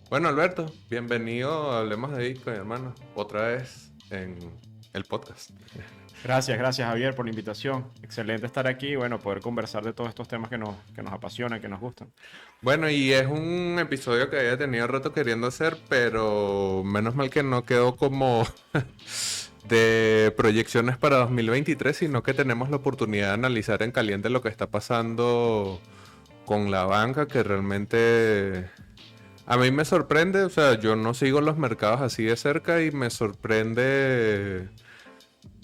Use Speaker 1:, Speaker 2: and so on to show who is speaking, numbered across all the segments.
Speaker 1: Bueno, Alberto, bienvenido a Hablemos de Bitcoin, hermano. Otra vez en el podcast.
Speaker 2: Gracias Javier por la invitación. Excelente estar aquí y bueno, poder conversar de todos estos temas que nos apasionan, que nos gustan.
Speaker 1: Bueno, y es un episodio que había tenido rato queriendo hacer, pero menos mal que no quedó como de proyecciones para 2023, sino que tenemos la oportunidad de analizar en caliente lo que está pasando con la banca, que realmente a mí me sorprende. O sea, yo no sigo los mercados así de cerca y me sorprende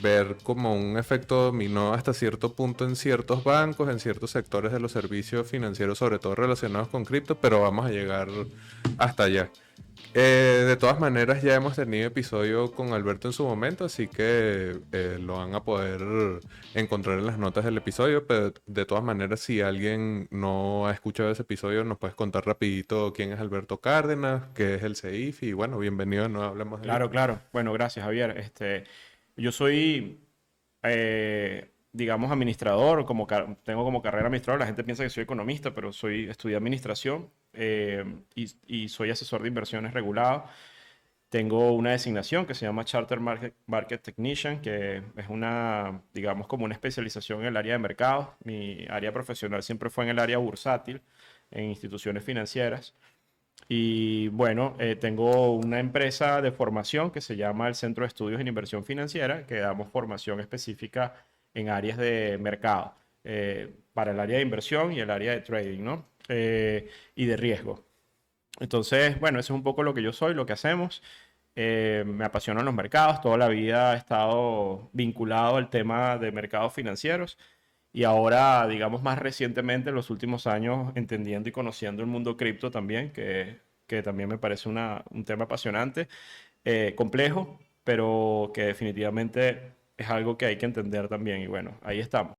Speaker 1: ver como un efecto dominó hasta cierto punto en ciertos bancos, en ciertos sectores de los servicios financieros, sobre todo relacionados con cripto, pero vamos a llegar hasta allá. De todas maneras, ya hemos tenido episodio con Alberto en su momento, así que lo van a poder encontrar en las notas del episodio, pero de todas maneras, si alguien no ha escuchado ese episodio, nos puedes contar rapidito quién es Alberto Cárdenas, qué es el CEIF, y bueno, bienvenido, no hablemos de
Speaker 2: Claro,
Speaker 1: Bitcoin.
Speaker 2: claro. Bueno, gracias Javier. Yo soy, digamos, administrador, tengo como carrera administrador. La gente piensa que soy economista, pero estudié administración y soy asesor de inversiones regulado. Tengo una designación que se llama Charter Market Technician, que es digamos, como una especialización en el área de mercados. Mi área profesional siempre fue en el área bursátil, en instituciones financieras. Y bueno, tengo una empresa de formación que se llama el Centro de Estudios en Inversión Financiera, que damos formación específica en áreas de mercado, para el área de inversión y el área de trading, ¿no? Y de riesgo. Entonces, bueno, eso es un poco lo que yo soy, lo que hacemos. Me apasionan los mercados, toda la vida he estado vinculado al tema de mercados financieros y ahora, digamos, más recientemente, en los últimos años, entendiendo y conociendo el mundo cripto también, que también me parece un tema apasionante, complejo, pero que definitivamente es algo que hay que entender también y bueno, ahí estamos.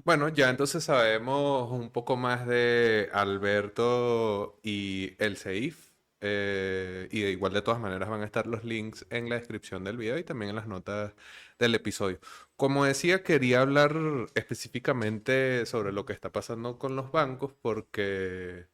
Speaker 1: Bueno, ya entonces sabemos un poco más de Alberto y el CEIF. Y de igual de todas maneras van a estar los links en la descripción del video y también en las notas del episodio. Como decía, quería hablar específicamente sobre lo que está pasando con los bancos porque,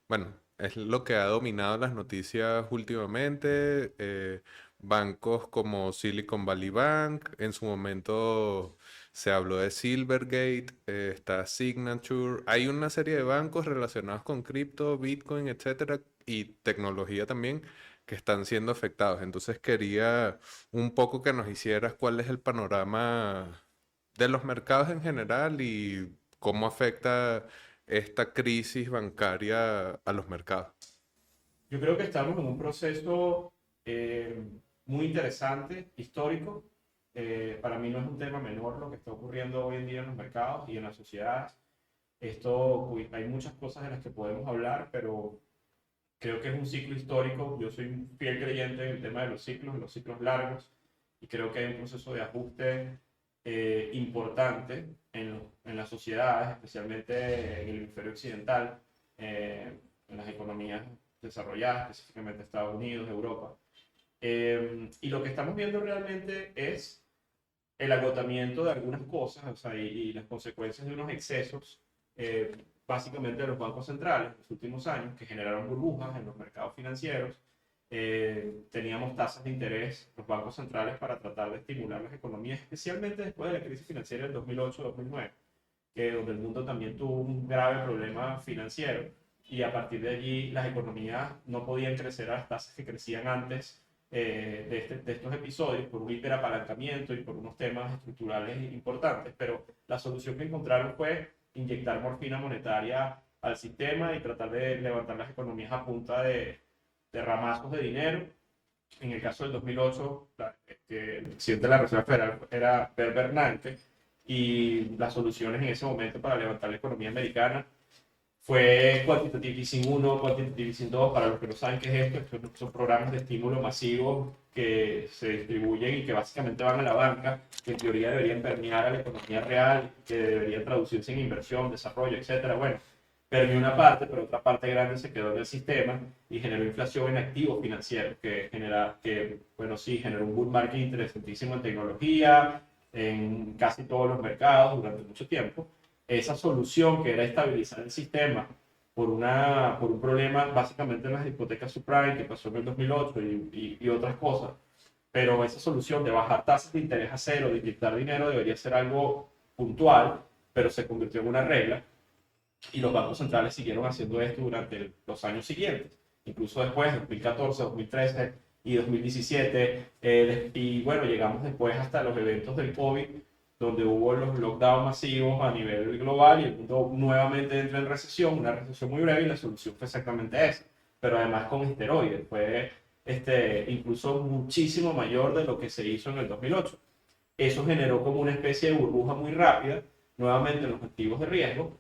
Speaker 1: bueno, es lo que ha dominado las noticias últimamente. Bancos como Silicon Valley Bank, en su momento se habló de Silvergate, está Signature. Hay una serie de bancos relacionados con cripto, Bitcoin, etcétera, y tecnología también que están siendo afectados. Entonces quería un poco que nos hicieras cuál es el panorama de los mercados en general y cómo afecta esta crisis bancaria a los mercados.
Speaker 2: Yo creo que estamos en un proceso muy interesante, histórico. Para mí no es un tema menor lo que está ocurriendo hoy en día en los mercados y en las sociedades. Hay muchas cosas de las que podemos hablar, pero creo que es un ciclo histórico. Yo soy un fiel creyente en el tema de los ciclos largos, y creo que hay un proceso de ajuste importante en las sociedades, especialmente en el hemisferio occidental, en las economías desarrolladas, específicamente Estados Unidos, Europa. Y lo que estamos viendo realmente es el agotamiento de algunas cosas, o sea, y las consecuencias de unos excesos, básicamente de los bancos centrales en los últimos años, que generaron burbujas en los mercados financieros. Teníamos tasas de interés, los bancos centrales, para tratar de estimular las economías, especialmente después de la crisis financiera del 2008-2009, donde el mundo también tuvo un grave problema financiero, y a partir de allí las economías no podían crecer a las tasas que crecían antes de estos episodios, por un hiperapalancamiento y por unos temas estructurales importantes. Pero la solución que encontraron fue inyectar morfina monetaria al sistema y tratar de levantar las economías a punta de ramazos de dinero. En el caso del 2008, el presidente de la Reserva Federal era Bert Bernanke, y las soluciones en ese momento para levantar la economía americana fue Quantitative Easing 1, Quantitative Easing 2. Para los que no saben qué es esto, son programas de estímulo masivo que se distribuyen y que básicamente van a la banca, que en teoría deberían permear a la economía real, que deberían traducirse en inversión, desarrollo, etcétera. Bueno, permeó una parte, pero otra parte grande se quedó en el sistema y generó inflación en activos financieros, bueno, sí, generó un bull market interesantísimo en tecnología, en casi todos los mercados durante mucho tiempo. Esa solución, que era estabilizar el sistema por un problema básicamente en las hipotecas subprime que pasó en el 2008 y otras cosas. Pero esa solución de bajar tasas de interés a cero, de inyectar dinero, debería ser algo puntual, pero se convirtió en una regla y los bancos centrales siguieron haciendo esto durante los años siguientes, incluso después, 2014, 2013 y 2017, y bueno, llegamos después hasta los eventos del COVID, donde hubo los lockdowns masivos a nivel global y el mundo nuevamente entra en recesión, una recesión muy breve y la solución fue exactamente esa, pero además con esteroides, fue incluso muchísimo mayor de lo que se hizo en el 2008. Eso generó como una especie de burbuja muy rápida, nuevamente en los activos de riesgo.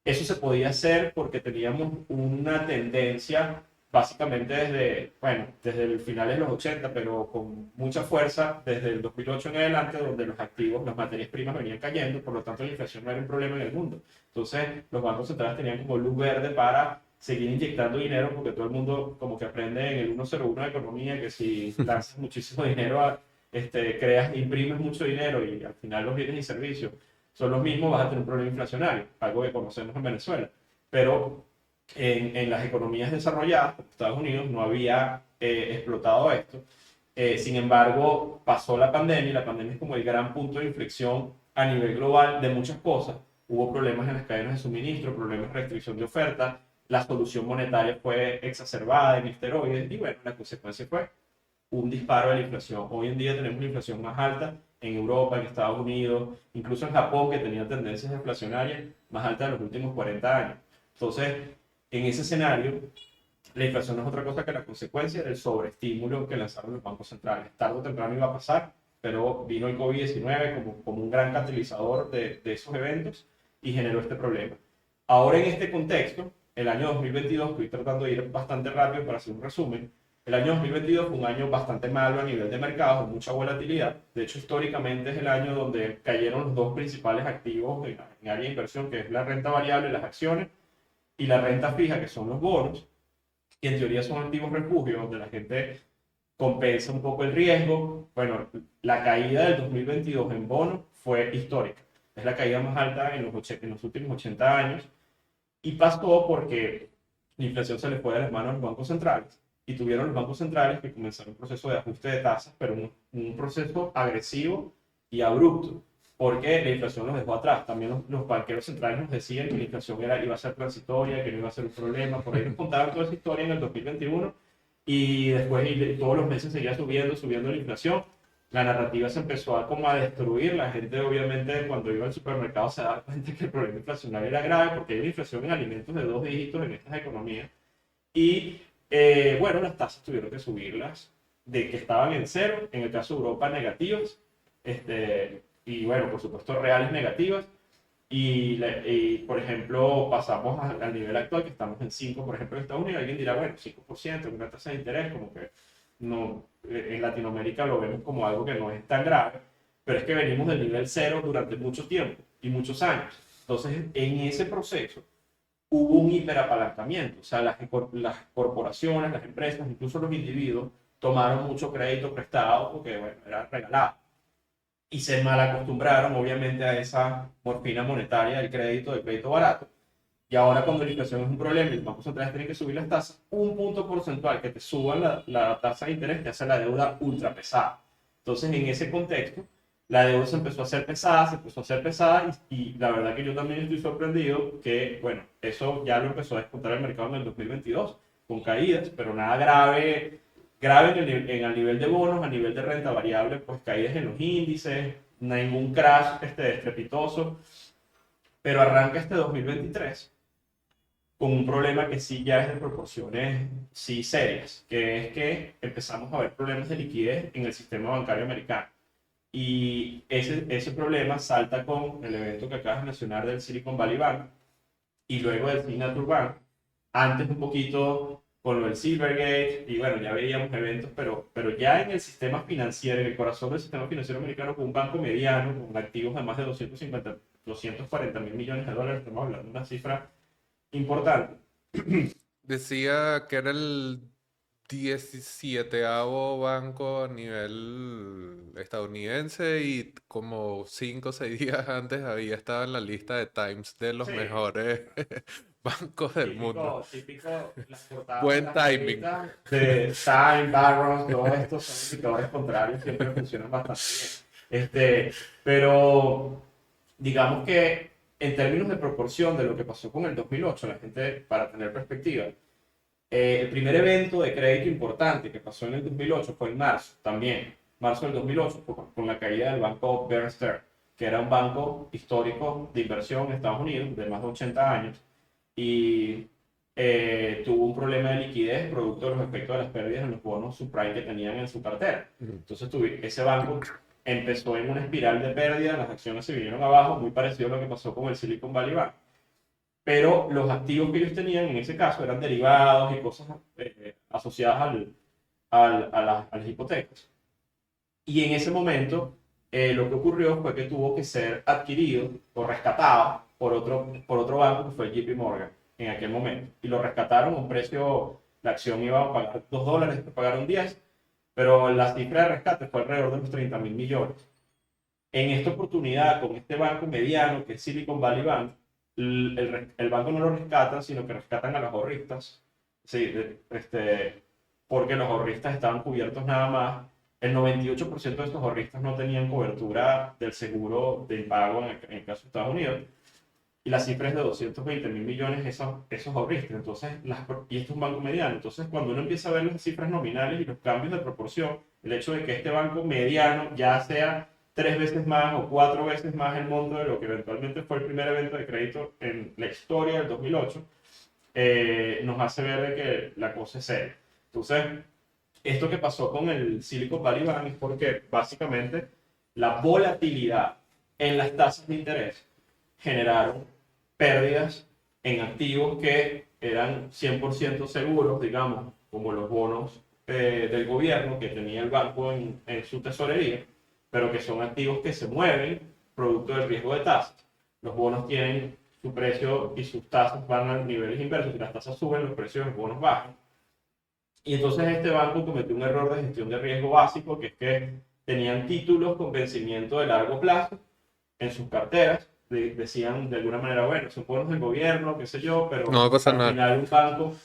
Speaker 2: Eso se podía hacer porque teníamos una tendencia básicamente desde, bueno, desde el finales de los 80, pero con mucha fuerza desde el 2008 en adelante, donde los activos, las materias primas venían cayendo, por lo tanto la inflación no era un problema en el mundo. Entonces los bancos centrales tenían como luz verde para seguir inyectando dinero, porque todo el mundo como que aprende en el 101 de economía que si lanzas muchísimo dinero, creas, imprimes mucho dinero y al final los bienes y servicios son los mismos, vas a tener un problema inflacionario, algo que conocemos en Venezuela. Pero en las economías desarrolladas, como Estados Unidos, no había explotado esto. Sin embargo, pasó la pandemia y la pandemia es como el gran punto de inflexión a nivel global de muchas cosas. Hubo problemas en las cadenas de suministro, problemas de restricción de oferta, la solución monetaria fue exacerbada en esteroides y bueno, la consecuencia fue un disparo de la inflación. Hoy en día tenemos la inflación más alta en Europa, en Estados Unidos, incluso en Japón, que tenía tendencias deflacionarias más altas de los últimos 40 años. Entonces, en ese escenario, la inflación no es otra cosa que la consecuencia del sobreestímulo que lanzaron los bancos centrales. Tarde o temprano iba a pasar, pero vino el COVID-19 como un gran catalizador de esos eventos y generó este problema. Ahora en este contexto, el año 2022, estoy tratando de ir bastante rápido para hacer un resumen, el año 2022 fue un año bastante malo a nivel de mercados, con mucha volatilidad. De hecho, históricamente es el año donde cayeron los dos principales activos en área de inversión, que es la renta variable, las acciones, y la renta fija, que son los bonos, que en teoría son activos refugio, donde la gente compensa un poco el riesgo. Bueno, la caída del 2022 en bonos fue histórica. Es la caída más alta en los últimos 80 años. Y pasó porque la inflación se le fue de las manos a los bancos centrales y tuvieron los bancos centrales que comenzaron un proceso de ajuste de tasas, pero un proceso agresivo y abrupto, porque la inflación los dejó atrás. También los banqueros centrales nos decían que la inflación iba a ser transitoria, que no iba a ser un problema. Por ahí nos contaban toda esa historia en el 2021 y después todos los meses seguía subiendo la inflación. La narrativa se empezó a como a destruir. La gente obviamente cuando iba al supermercado se daba cuenta que el problema inflacionario era grave porque hay una inflación en alimentos de 2 dígitos en estas economías. Y bueno, las tasas tuvieron que subirlas de que estaban en cero, en el caso de Europa negativas, y bueno, por supuesto reales negativas. Y por ejemplo, pasamos al nivel actual que estamos en 5 por ejemplo, en Estados Unidos. Alguien dirá, bueno, 5%, una tasa de interés, como que no, en Latinoamérica lo vemos como algo que no es tan grave, pero es que venimos del nivel cero durante mucho tiempo y muchos años. Entonces, en ese proceso hubo un hiperapalancamiento, o sea, las corporaciones, las empresas, incluso los individuos, tomaron mucho crédito prestado porque, bueno, era regalado y se mal acostumbraron obviamente a esa morfina monetaria del crédito barato. Y ahora cuando la inflación es un problema y los bancos centrales tienen que subir las tasas, un punto porcentual que te suban la tasa de interés te hace la deuda ultra pesada. Entonces en ese contexto, la deuda se empezó a hacer pesada, se empezó a hacer pesada y la verdad que yo también estoy sorprendido que, bueno, eso ya lo empezó a descontar el mercado en el 2022 con caídas, pero nada grave en el nivel de bonos, a nivel de renta variable, pues caídas en los índices, ningún crash estrepitoso, pero arranca este 2023 con un problema que sí ya es de proporciones sí serias, que es que empezamos a ver problemas de liquidez en el sistema bancario americano. Y ese problema salta con el evento que acabas de mencionar del Silicon Valley Bank y luego del Signature Bank, antes un poquito con lo del Silvergate, y bueno, ya veíamos eventos, pero ya en el sistema financiero, en el corazón del sistema financiero americano, con un banco mediano, con activos de más de 240 mil millones de dólares, estamos hablando de una cifra importante.
Speaker 1: Decía que era el 17º banco a nivel estadounidense y como 5 o 6 días antes había estado en la lista de Times de los
Speaker 2: Sí,
Speaker 1: mejores bancos del mundo.
Speaker 2: Típico, las portadas de
Speaker 1: Buen
Speaker 2: las
Speaker 1: timing.
Speaker 2: revistas, de Time, Barron's, todos estos son indicadores contrarios, siempre funcionan bastante bien. Pero digamos que en términos de proporción de lo que pasó con el 2008, la gente, para tener perspectiva, el primer evento de crédito importante que pasó en el 2008 fue en marzo, también, marzo del 2008, con la caída del banco Bear Stearns, que era un banco histórico de inversión en Estados Unidos de más de 80 años y tuvo un problema de liquidez producto de los efectos de las pérdidas en los bonos subprime que tenían en su cartera. Entonces ese banco empezó en una espiral de pérdida, las acciones se vinieron abajo, muy parecido a lo que pasó con el Silicon Valley Bank, pero los activos que ellos tenían en ese caso eran derivados y cosas asociadas a las hipotecas. Y en ese momento lo que ocurrió fue que tuvo que ser adquirido o rescatado por otro banco que fue el JP Morgan en aquel momento. Y lo rescataron a un precio, la acción iba a pagar $2, después pagaron 10, pero la cifra de rescate fue alrededor de los 30.000 millones. En esta oportunidad, con este banco mediano, que es Silicon Valley Bank, el banco no lo rescata, sino que rescatan a los ahorristas. Sí, porque los ahorristas estaban cubiertos nada más. El 98% de estos ahorristas no tenían cobertura del seguro de impago en el caso de Estados Unidos. Y la cifra es de 220.000 millones esos ahorristas. Entonces, y esto es un banco mediano. Entonces, cuando uno empieza a ver las cifras nominales y los cambios de proporción, el hecho de que este banco mediano ya sea 3 veces más o 4 veces más el monto de lo que eventualmente fue el primer evento de crédito en la historia del 2008, nos hace ver de que la cosa es seria. Entonces, esto que pasó con el Silicon Valley Bank es porque básicamente la volatilidad en las tasas de interés generaron pérdidas en activos que eran 100% seguros, digamos, como los bonos del gobierno que tenía el banco en su tesorería, pero que son activos que se mueven producto del riesgo de tasas. Los bonos tienen su precio y sus tasas van a niveles inversos. Si las tasas suben, los precios de los bonos bajan. Y entonces este banco cometió un error de gestión de riesgo básico, que es que tenían títulos con vencimiento de largo plazo en sus carteras. Decían de alguna manera, bueno, son bonos del gobierno, qué sé yo,
Speaker 1: No va a
Speaker 2: pero
Speaker 1: pasar
Speaker 2: al
Speaker 1: nada.
Speaker 2: final un banco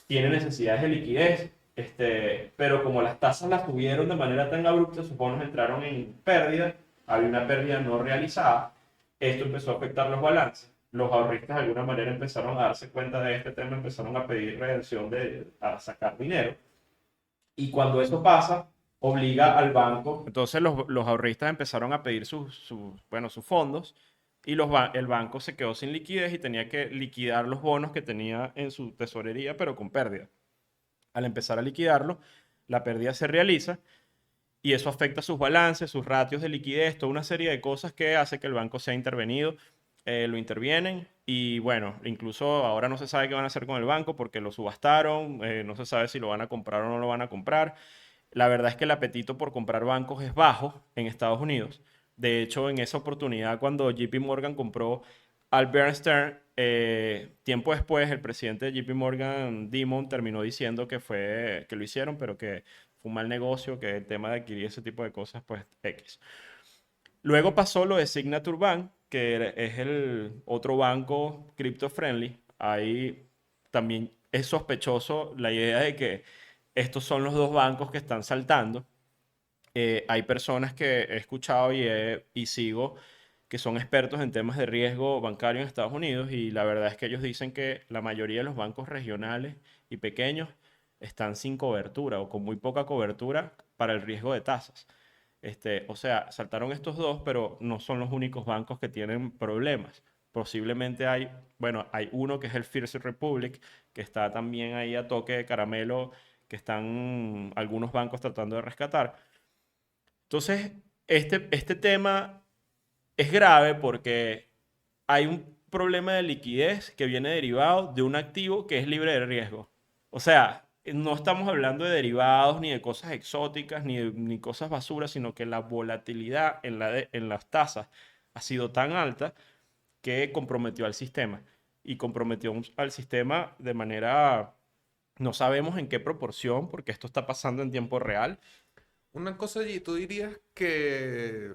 Speaker 2: tiene necesidades de liquidez, pero como las tasas las tuvieron de manera tan abrupta, sus bonos entraron en pérdida, había una pérdida no realizada, esto empezó a afectar los balances. Los ahorristas de alguna manera empezaron a darse cuenta de este tema, empezaron a pedir redención a sacar dinero. Y cuando eso pasa, obliga al banco. Entonces los ahorristas empezaron a pedir bueno, sus fondos y el banco se quedó sin liquidez y tenía que liquidar los bonos que tenía en su tesorería, pero con pérdida. Al empezar a liquidarlo, la pérdida se realiza y eso afecta sus balances, sus ratios de liquidez, toda una serie de cosas que hace que el banco sea intervenido. Lo intervienen y bueno, incluso ahora no se sabe qué van a hacer con el banco porque lo subastaron, no se sabe si lo van a comprar o no lo van a comprar. La verdad es que el apetito por comprar bancos es bajo en Estados Unidos. De hecho, en esa oportunidad, cuando JP Morgan compró al Bear Stearns, tiempo después el presidente de JP Morgan, Dimon, terminó diciendo que lo hicieron, pero que fue un mal negocio, que el tema de adquirir ese tipo de cosas, pues X. Luego pasó lo de Signature Bank, que es el otro banco crypto friendly. Ahí también es sospechoso la idea de que estos son los dos bancos que están saltando. Hay personas que he escuchado y sigo que son expertos en temas de riesgo bancario en Estados Unidos y la verdad es que ellos dicen que la mayoría de los bancos regionales y pequeños están sin cobertura o con muy poca cobertura para el riesgo de tasas. O sea, saltaron estos dos, pero no son los únicos bancos que tienen problemas. Posiblemente bueno, hay uno que es el First Republic, que está también ahí a toque de caramelo, que están algunos bancos tratando de rescatar. Entonces, este tema es grave porque hay un problema de liquidez que viene derivado de un activo que es libre de riesgo. O sea, no estamos hablando de derivados ni de cosas exóticas ni cosas basuras, sino que la volatilidad en las tasas ha sido tan alta que comprometió al sistema. Y comprometió al sistema de manera, no sabemos en qué proporción, porque esto está pasando en tiempo real.
Speaker 1: Una cosa allí, tú dirías que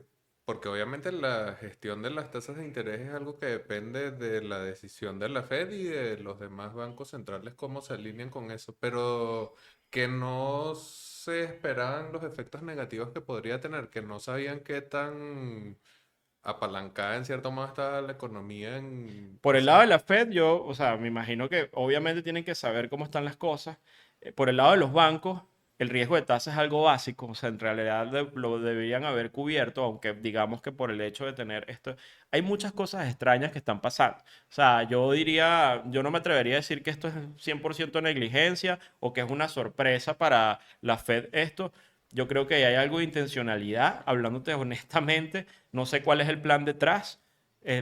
Speaker 1: Porque obviamente la gestión de las tasas de interés es algo que depende de la decisión de la Fed y de los demás bancos centrales, cómo se alinean con eso, pero que no se esperaban los efectos negativos que podría tener, que no sabían qué tan apalancada en cierto modo estaba la economía en
Speaker 2: Por el lado
Speaker 1: quizás.
Speaker 2: de la Fed, yo, o sea, me imagino que obviamente tienen que saber cómo están las cosas. Por el lado de los bancos, el riesgo de tasa es algo básico, o sea, en realidad lo deberían haber cubierto, aunque digamos que por el hecho de tener esto, hay muchas cosas extrañas que están pasando. O sea, yo diría, yo no me atrevería a decir que esto es 100% negligencia o que es una sorpresa para la Fed esto. Yo creo que hay algo de intencionalidad, hablándote honestamente, no sé cuál es el plan detrás,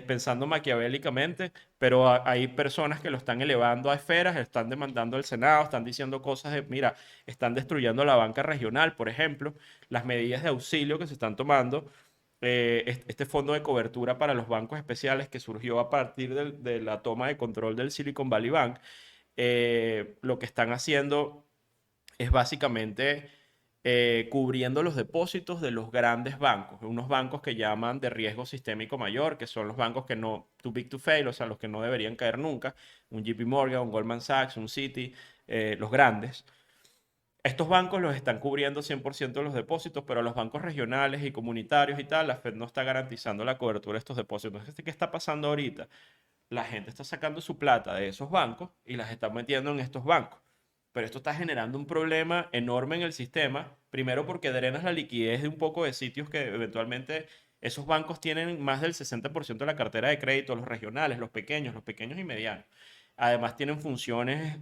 Speaker 2: pensando maquiavélicamente, pero hay personas que lo están elevando a esferas, están demandando al Senado, están diciendo cosas de, mira, están destruyendo la banca regional, por ejemplo, las medidas de auxilio que se están tomando, este fondo de cobertura para los bancos especiales que surgió a partir de la toma de control del Silicon Valley Bank, lo que están haciendo es básicamente cubriendo los depósitos de los grandes bancos, unos bancos que llaman de riesgo sistémico mayor, que son los bancos que no, too big to fail, o sea, los que no deberían caer nunca, un JP Morgan, un Goldman Sachs, un Citi, los grandes. Estos bancos los están cubriendo 100% de los depósitos, pero los bancos regionales y comunitarios y tal, la Fed no está garantizando la cobertura de estos depósitos. Entonces, ¿qué está pasando ahorita? La gente está sacando su plata de esos bancos y las está metiendo en estos bancos. Pero esto está generando un problema enorme en el sistema, primero porque drenas la liquidez de un poco de sitios que eventualmente esos bancos tienen más del 60% de la cartera de crédito, los regionales, los pequeños y medianos. Además tienen funciones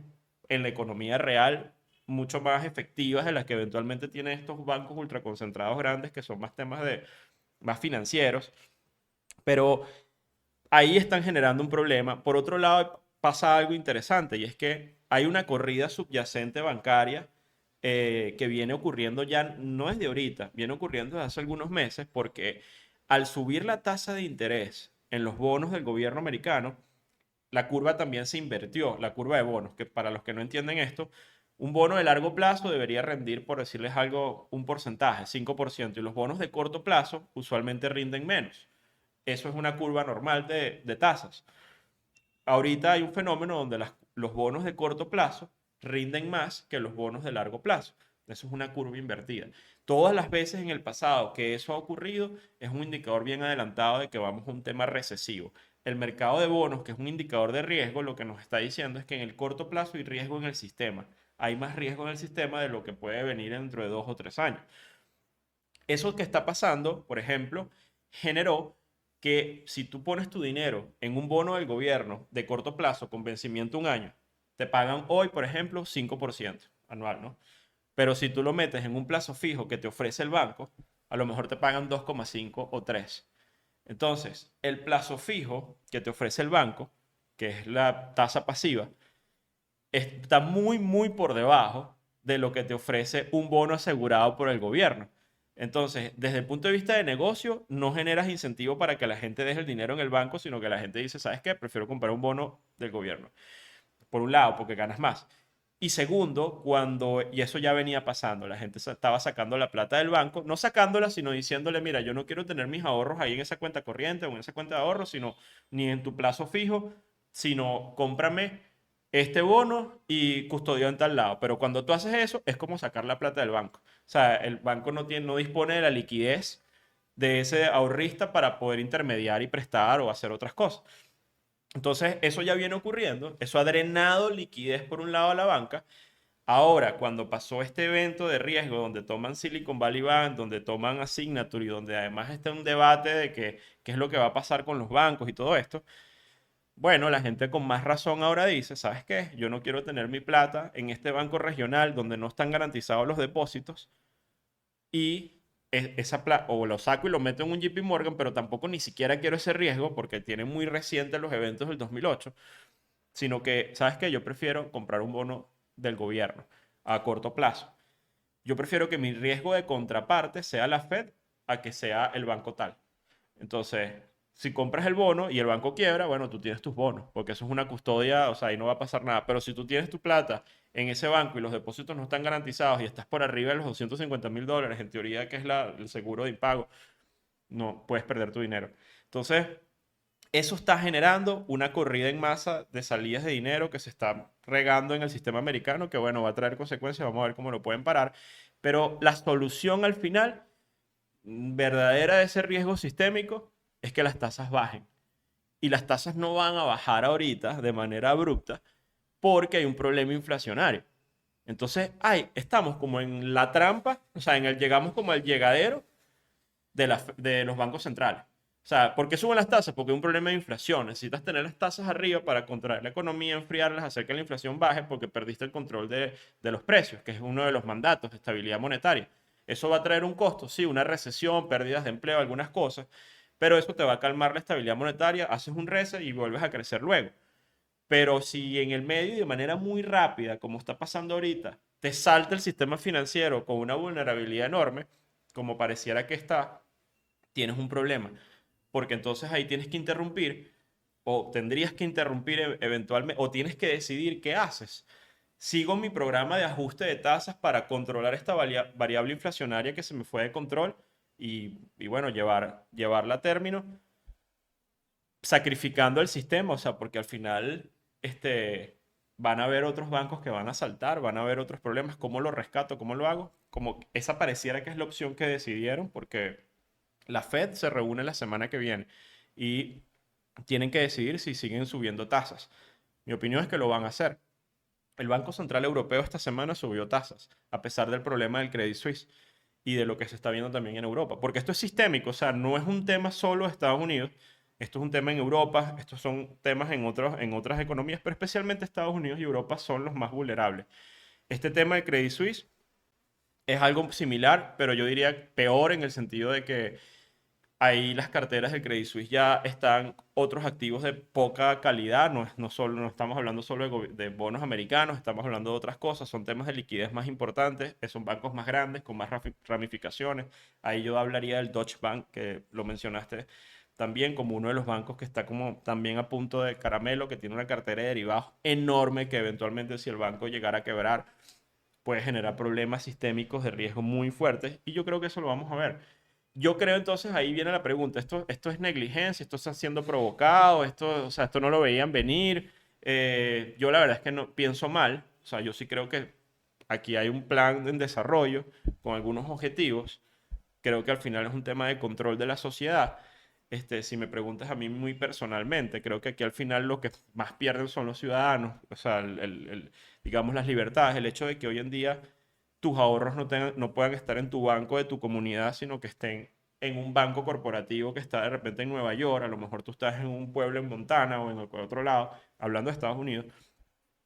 Speaker 2: en la economía real mucho más efectivas de las que eventualmente tienen estos bancos ultraconcentrados grandes que son más temas de más financieros. Pero ahí están generando un problema. Por otro lado, pasa algo interesante y es que hay una corrida subyacente bancaria que viene ocurriendo ya, no es de ahorita, viene ocurriendo desde hace algunos meses porque al subir la tasa de interés en los bonos del gobierno americano, la curva también se invirtió, la curva de bonos, que para los que no entienden esto, un bono de largo plazo debería rendir, por decirles algo, un porcentaje, 5%, y los bonos de corto plazo usualmente rinden menos. Eso es una curva normal de tasas. Ahorita hay un fenómeno donde los bonos de corto plazo rinden más que los bonos de largo plazo. Eso es una curva invertida. Todas las veces en el pasado que eso ha ocurrido es un indicador bien adelantado de que vamos a un tema recesivo. El mercado de bonos, que es un indicador de riesgo, lo que nos está diciendo es que en el corto plazo hay riesgo en el sistema. Hay más riesgo en el sistema de lo que puede venir dentro de 2 o 3 años. Eso que está pasando, por ejemplo, generó que si tú pones tu dinero en un bono del gobierno de corto plazo con vencimiento un año, te pagan hoy, por ejemplo, 5% anual, ¿no? Pero si tú lo metes en un plazo fijo que te ofrece el banco, a lo mejor te pagan 2,5 o 3. Entonces, el plazo fijo que te ofrece el banco, que es la tasa pasiva, está muy, muy por debajo de lo que te ofrece un bono asegurado por el gobierno. Entonces, desde el punto de vista de negocio, no generas incentivo para que la gente deje el dinero en el banco, sino que la gente dice, ¿sabes qué? Prefiero comprar un bono del gobierno. Por un lado, porque ganas más. Y segundo, y eso ya venía pasando, la gente estaba sacando la plata del banco, no sacándola, sino diciéndole, mira, yo no quiero tener mis ahorros ahí en esa cuenta corriente o en esa cuenta de ahorros, sino ni en tu plazo fijo, sino cómprame este bono y custodio en tal lado. Pero cuando tú haces eso, es como sacar la plata del banco. O sea, el banco no dispone de la liquidez de ese ahorrista para poder intermediar y prestar o hacer otras cosas. Entonces, eso ya viene ocurriendo, eso ha drenado liquidez por un lado a la banca. Ahora, cuando pasó este evento de riesgo donde toman Silicon Valley Bank, donde toman a Signature y donde además está un debate de qué es lo que va a pasar con los bancos y todo esto, bueno, la gente con más razón ahora dice, ¿sabes qué? Yo no quiero tener mi plata en este banco regional donde no están garantizados los depósitos y esa plata, o lo saco y lo meto en un JP Morgan, pero tampoco ni siquiera quiero ese riesgo porque tiene muy recientes los eventos del 2008, sino que, ¿sabes qué? Yo prefiero comprar un bono del gobierno a corto plazo. Yo prefiero que mi riesgo de contraparte sea la Fed a que sea el banco tal. Entonces, si compras el bono y el banco quiebra, bueno, tú tienes tus bonos, porque eso es una custodia, o sea, ahí no va a pasar nada. Pero si tú tienes tu plata en ese banco y los depósitos no están garantizados y estás por arriba de los $250,000, en teoría que es el seguro de impago, no puedes perder tu dinero. Entonces, eso está generando una corrida en masa de salidas de dinero que se está regando en el sistema americano, que bueno, va a traer consecuencias, vamos a ver cómo lo pueden parar. Pero la solución al final, verdadera de ese riesgo sistémico, es que las tasas bajen. Y las tasas no van a bajar ahorita de manera abrupta porque hay un problema inflacionario. Entonces, estamos como en la trampa, o sea, llegamos como al llegadero de los bancos centrales. O sea, ¿por qué suben las tasas? Porque hay un problema de inflación. Necesitas tener las tasas arriba para controlar la economía, enfriarlas, hacer que la inflación baje porque perdiste el control de los precios, que es uno de los mandatos de estabilidad monetaria. Eso va a traer un costo, sí, una recesión, pérdidas de empleo, algunas cosas, pero eso te va a calmar la estabilidad monetaria, haces un reset y vuelves a crecer luego. Pero si en el medio y de manera muy rápida, como está pasando ahorita, te salta el sistema financiero con una vulnerabilidad enorme, como pareciera que está, tienes un problema. Porque entonces ahí tienes que interrumpir o tendrías que interrumpir eventualmente o tienes que decidir qué haces. Sigo mi programa de ajuste de tasas para controlar esta variable inflacionaria que se me fue de control y bueno, llevarla a término sacrificando el sistema, o sea, porque al final van a haber otros bancos que van a saltar, van a haber otros problemas, ¿cómo lo rescato? ¿Cómo lo hago? Como esa pareciera que es la opción que decidieron, porque la Fed se reúne la semana que viene y tienen que decidir si siguen subiendo tasas. Mi opinión es que lo van a hacer. El Banco Central Europeo esta semana subió tasas, a pesar del problema del Credit Suisse y de lo que se está viendo también en Europa. Porque esto es sistémico, o sea, no es un tema solo de Estados Unidos, esto es un tema en Europa, estos son temas en otras economías, pero especialmente Estados Unidos y Europa son los más vulnerables. Este tema de Credit Suisse es algo similar, pero yo diría peor en el sentido de que ahí las carteras del Credit Suisse ya están otros activos de poca calidad, no estamos hablando solo de bonos americanos, estamos hablando de otras cosas, son temas de liquidez más importantes, son bancos más grandes, con más ramificaciones. Ahí yo hablaría del Deutsche Bank, que lo mencionaste también como uno de los bancos que está como también a punto de caramelo, que tiene una cartera de derivados enorme que eventualmente si el banco llegara a quebrar puede generar problemas sistémicos de riesgo muy fuertes y yo creo que eso lo vamos a ver. Yo creo entonces ahí viene la pregunta, ¿esto es negligencia? ¿Esto está siendo provocado? O sea, ¿esto no lo veían venir? Yo la verdad es que no pienso mal, o sea, yo sí creo que aquí hay un plan en desarrollo con algunos objetivos. Creo que al final es un tema de control de la sociedad. Si me preguntas a mí muy personalmente, creo que aquí al final lo que más pierden son los ciudadanos, o sea, digamos las libertades, el hecho de que hoy en día tus ahorros no puedan estar en tu banco de tu comunidad, sino que estén en un banco corporativo que está de repente en Nueva York, a lo mejor tú estás en un pueblo en Montana o en otro lado, hablando de Estados Unidos,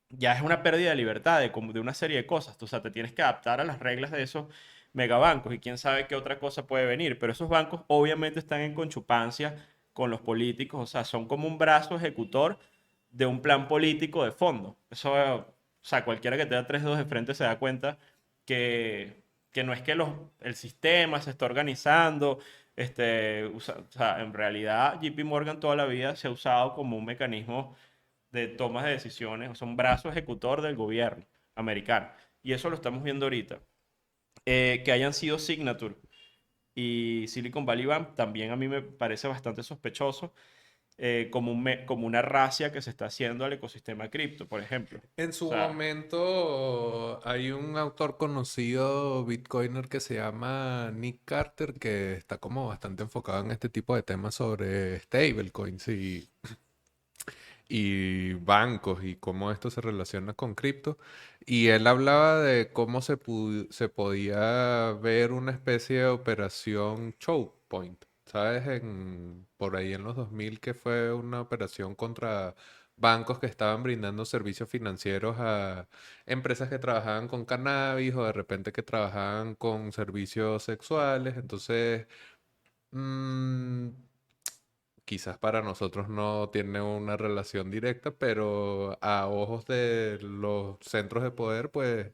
Speaker 2: ya es una pérdida de libertad de una serie de cosas. O sea, te tienes que adaptar a las reglas de esos megabancos y quién sabe qué otra cosa puede venir. Pero esos bancos obviamente están en conchupancia con los políticos, o sea, son como un brazo ejecutor de un plan político de fondo. Eso, o sea, cualquiera que tenga tres dedos de frente se da cuenta que no es que el sistema se está organizando. O sea, en realidad JP Morgan toda la vida se ha usado como un mecanismo de tomas de decisiones, o sea, un brazo ejecutor del gobierno americano. Y eso lo estamos viendo ahorita. Que hayan sido Signature y Silicon Valley Bank también a mí me parece bastante sospechoso, como una racia que se está haciendo al ecosistema cripto, por ejemplo.
Speaker 1: En
Speaker 2: O
Speaker 1: su
Speaker 2: sea,
Speaker 1: momento hay un autor conocido, Bitcoiner, que se llama Nick Carter, que está como bastante enfocado en este tipo de temas sobre stablecoins y bancos y cómo esto se relaciona con cripto. Y él hablaba de cómo se podía ver una especie de operación choke point, ¿sabes? Por ahí en los 2000 que fue una operación contra bancos que estaban brindando servicios financieros a empresas que trabajaban con cannabis o de repente que trabajaban con servicios sexuales. Entonces, mm, quizás para nosotros no tiene una relación directa, pero a ojos de los centros de poder, pues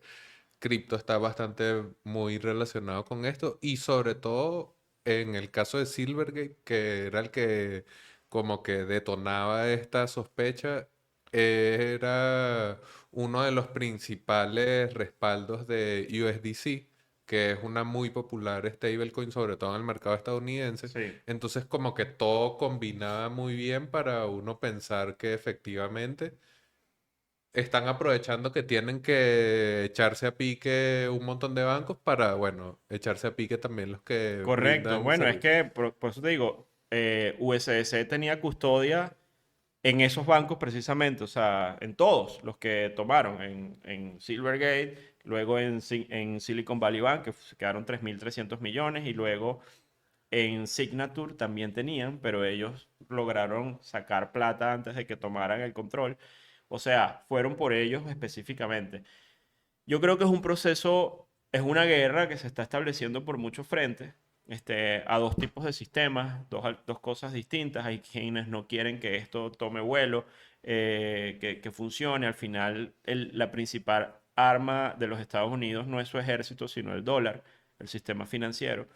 Speaker 1: cripto está bastante muy relacionado con esto y sobre todo en el caso de Silvergate, que era el que como que detonaba esta sospecha, era uno de los principales respaldos de USDC, que es una muy popular stablecoin, sobre todo en el mercado estadounidense.
Speaker 2: Sí.
Speaker 1: Entonces, como que todo combinaba muy bien para uno pensar que efectivamente están aprovechando que tienen que echarse a pique un montón de bancos para, bueno, echarse a pique también los que
Speaker 2: Correcto.
Speaker 1: brindan
Speaker 2: Bueno, es
Speaker 1: servicios.
Speaker 2: que por eso te digo, USDC tenía custodia en esos bancos precisamente, o sea, en todos los que tomaron, en Silvergate, luego en Silicon Valley Bank, que se quedaron 3.300 millones, y luego en Signature también tenían, pero ellos lograron sacar plata antes de que tomaran el control. O sea, fueron por ellos específicamente. Yo creo que es un proceso, es una guerra que se está estableciendo por muchos frentes, a dos tipos de sistemas, dos cosas distintas. Hay quienes no quieren que esto tome vuelo, que funcione. Al final, la principal arma de los Estados Unidos no es su ejército, sino el dólar, el sistema financiero.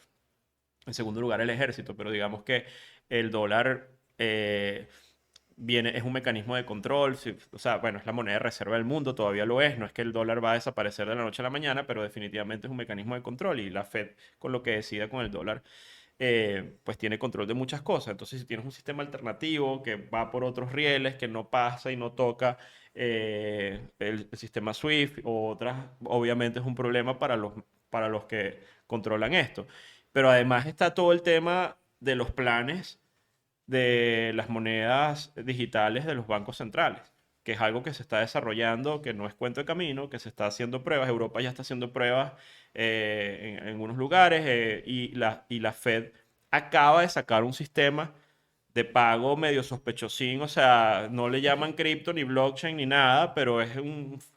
Speaker 2: En segundo lugar, el ejército, pero digamos que el dólar es un mecanismo de control, o sea, bueno, es la moneda de reserva del mundo, todavía lo es, no es que el dólar va a desaparecer de la noche a la mañana, pero definitivamente es un mecanismo de control y la Fed con lo que decida con el dólar, pues tiene control de muchas cosas. Entonces, si tienes un sistema alternativo que va por otros rieles, que no pasa y no toca el sistema SWIFT o otras, obviamente es un problema para los que controlan esto. Pero además está todo el tema de los planes de las monedas digitales de los bancos centrales, que es algo que se está desarrollando, que no es cuento de camino, que se está haciendo pruebas. Europa ya está haciendo pruebas en algunos lugares, y la Fed acaba de sacar un sistema de pago medio sospechosín, o sea, no le llaman cripto ni blockchain ni nada, pero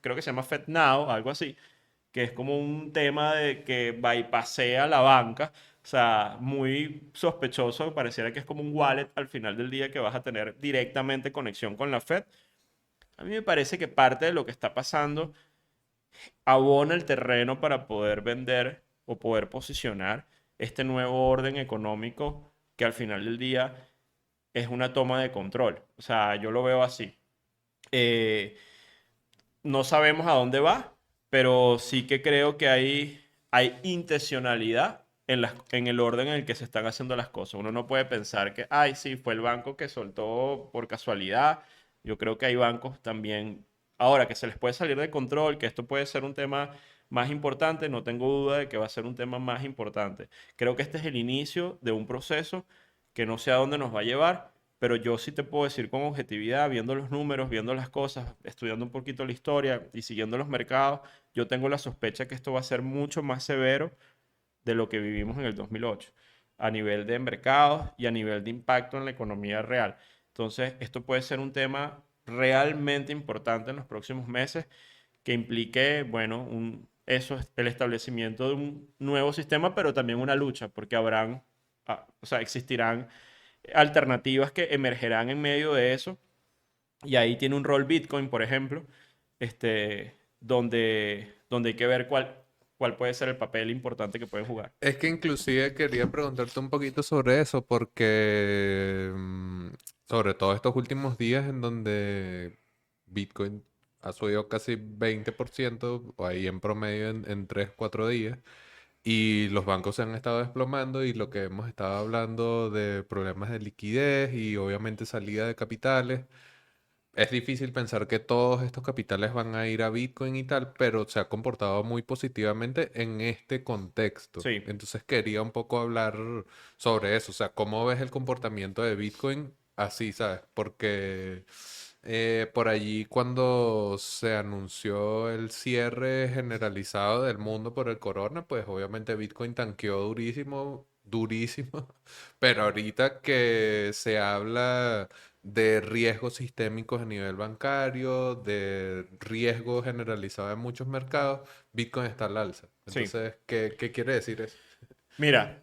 Speaker 2: creo que se llama FedNow, algo así, que es como un tema de que bypassea la banca, o sea, muy sospechoso, pareciera que es como un wallet al final del día que vas a tener directamente conexión con la Fed. A mí me parece que parte de lo que está pasando abona el terreno para poder vender o poder posicionar este nuevo orden económico que al final del día es una toma de control. O sea, yo lo veo así. Eh, no sabemos a dónde va, pero sí que creo que hay intencionalidad en el orden en el que se están haciendo las cosas. Uno no puede pensar que, ay, sí, fue el banco que soltó por casualidad. Yo creo que hay bancos también, ahora que se les puede salir de control, que esto puede ser un tema más importante, no tengo duda de que va a ser un tema más importante. Creo que este es el inicio de un proceso que no sé a dónde nos va a llevar, pero yo sí te puedo decir con objetividad, viendo los números, viendo las cosas, estudiando un poquito la historia y siguiendo los mercados, yo tengo la sospecha que esto va a ser mucho más severo de lo que vivimos en el 2008, a nivel de mercados y a nivel de impacto en la economía real. Entonces, esto puede ser un tema realmente importante en los próximos meses que implique, bueno, el establecimiento de un nuevo sistema, pero también una lucha, porque o sea, existirán alternativas que emergerán en medio de eso. Y ahí tiene un rol Bitcoin, por ejemplo, donde hay que ver cuál puede ser el papel importante que pueden jugar.
Speaker 1: Es que inclusive quería preguntarte un poquito sobre eso, porque sobre todo estos últimos días en donde Bitcoin ha subido casi 20%, o ahí en promedio en 3 4 días, y los bancos se han estado desplomando y lo que hemos estado hablando de problemas de liquidez y obviamente salida de capitales. Es difícil pensar que todos estos capitales van a ir a Bitcoin y tal, pero se ha comportado muy positivamente en este contexto.
Speaker 2: Sí,
Speaker 1: Entonces quería un poco hablar sobre eso, o sea, ¿cómo ves el comportamiento de Bitcoin así, sabes? Porque por allí cuando se anunció el cierre generalizado del mundo por el corona, pues obviamente Bitcoin tanqueó durísimo, durísimo, pero ahorita que se habla de riesgos sistémicos a nivel bancario, de riesgo generalizado en muchos mercados, Bitcoin está al alza.
Speaker 2: sí.
Speaker 1: Entonces, ¿qué quiere decir eso?
Speaker 2: Mira,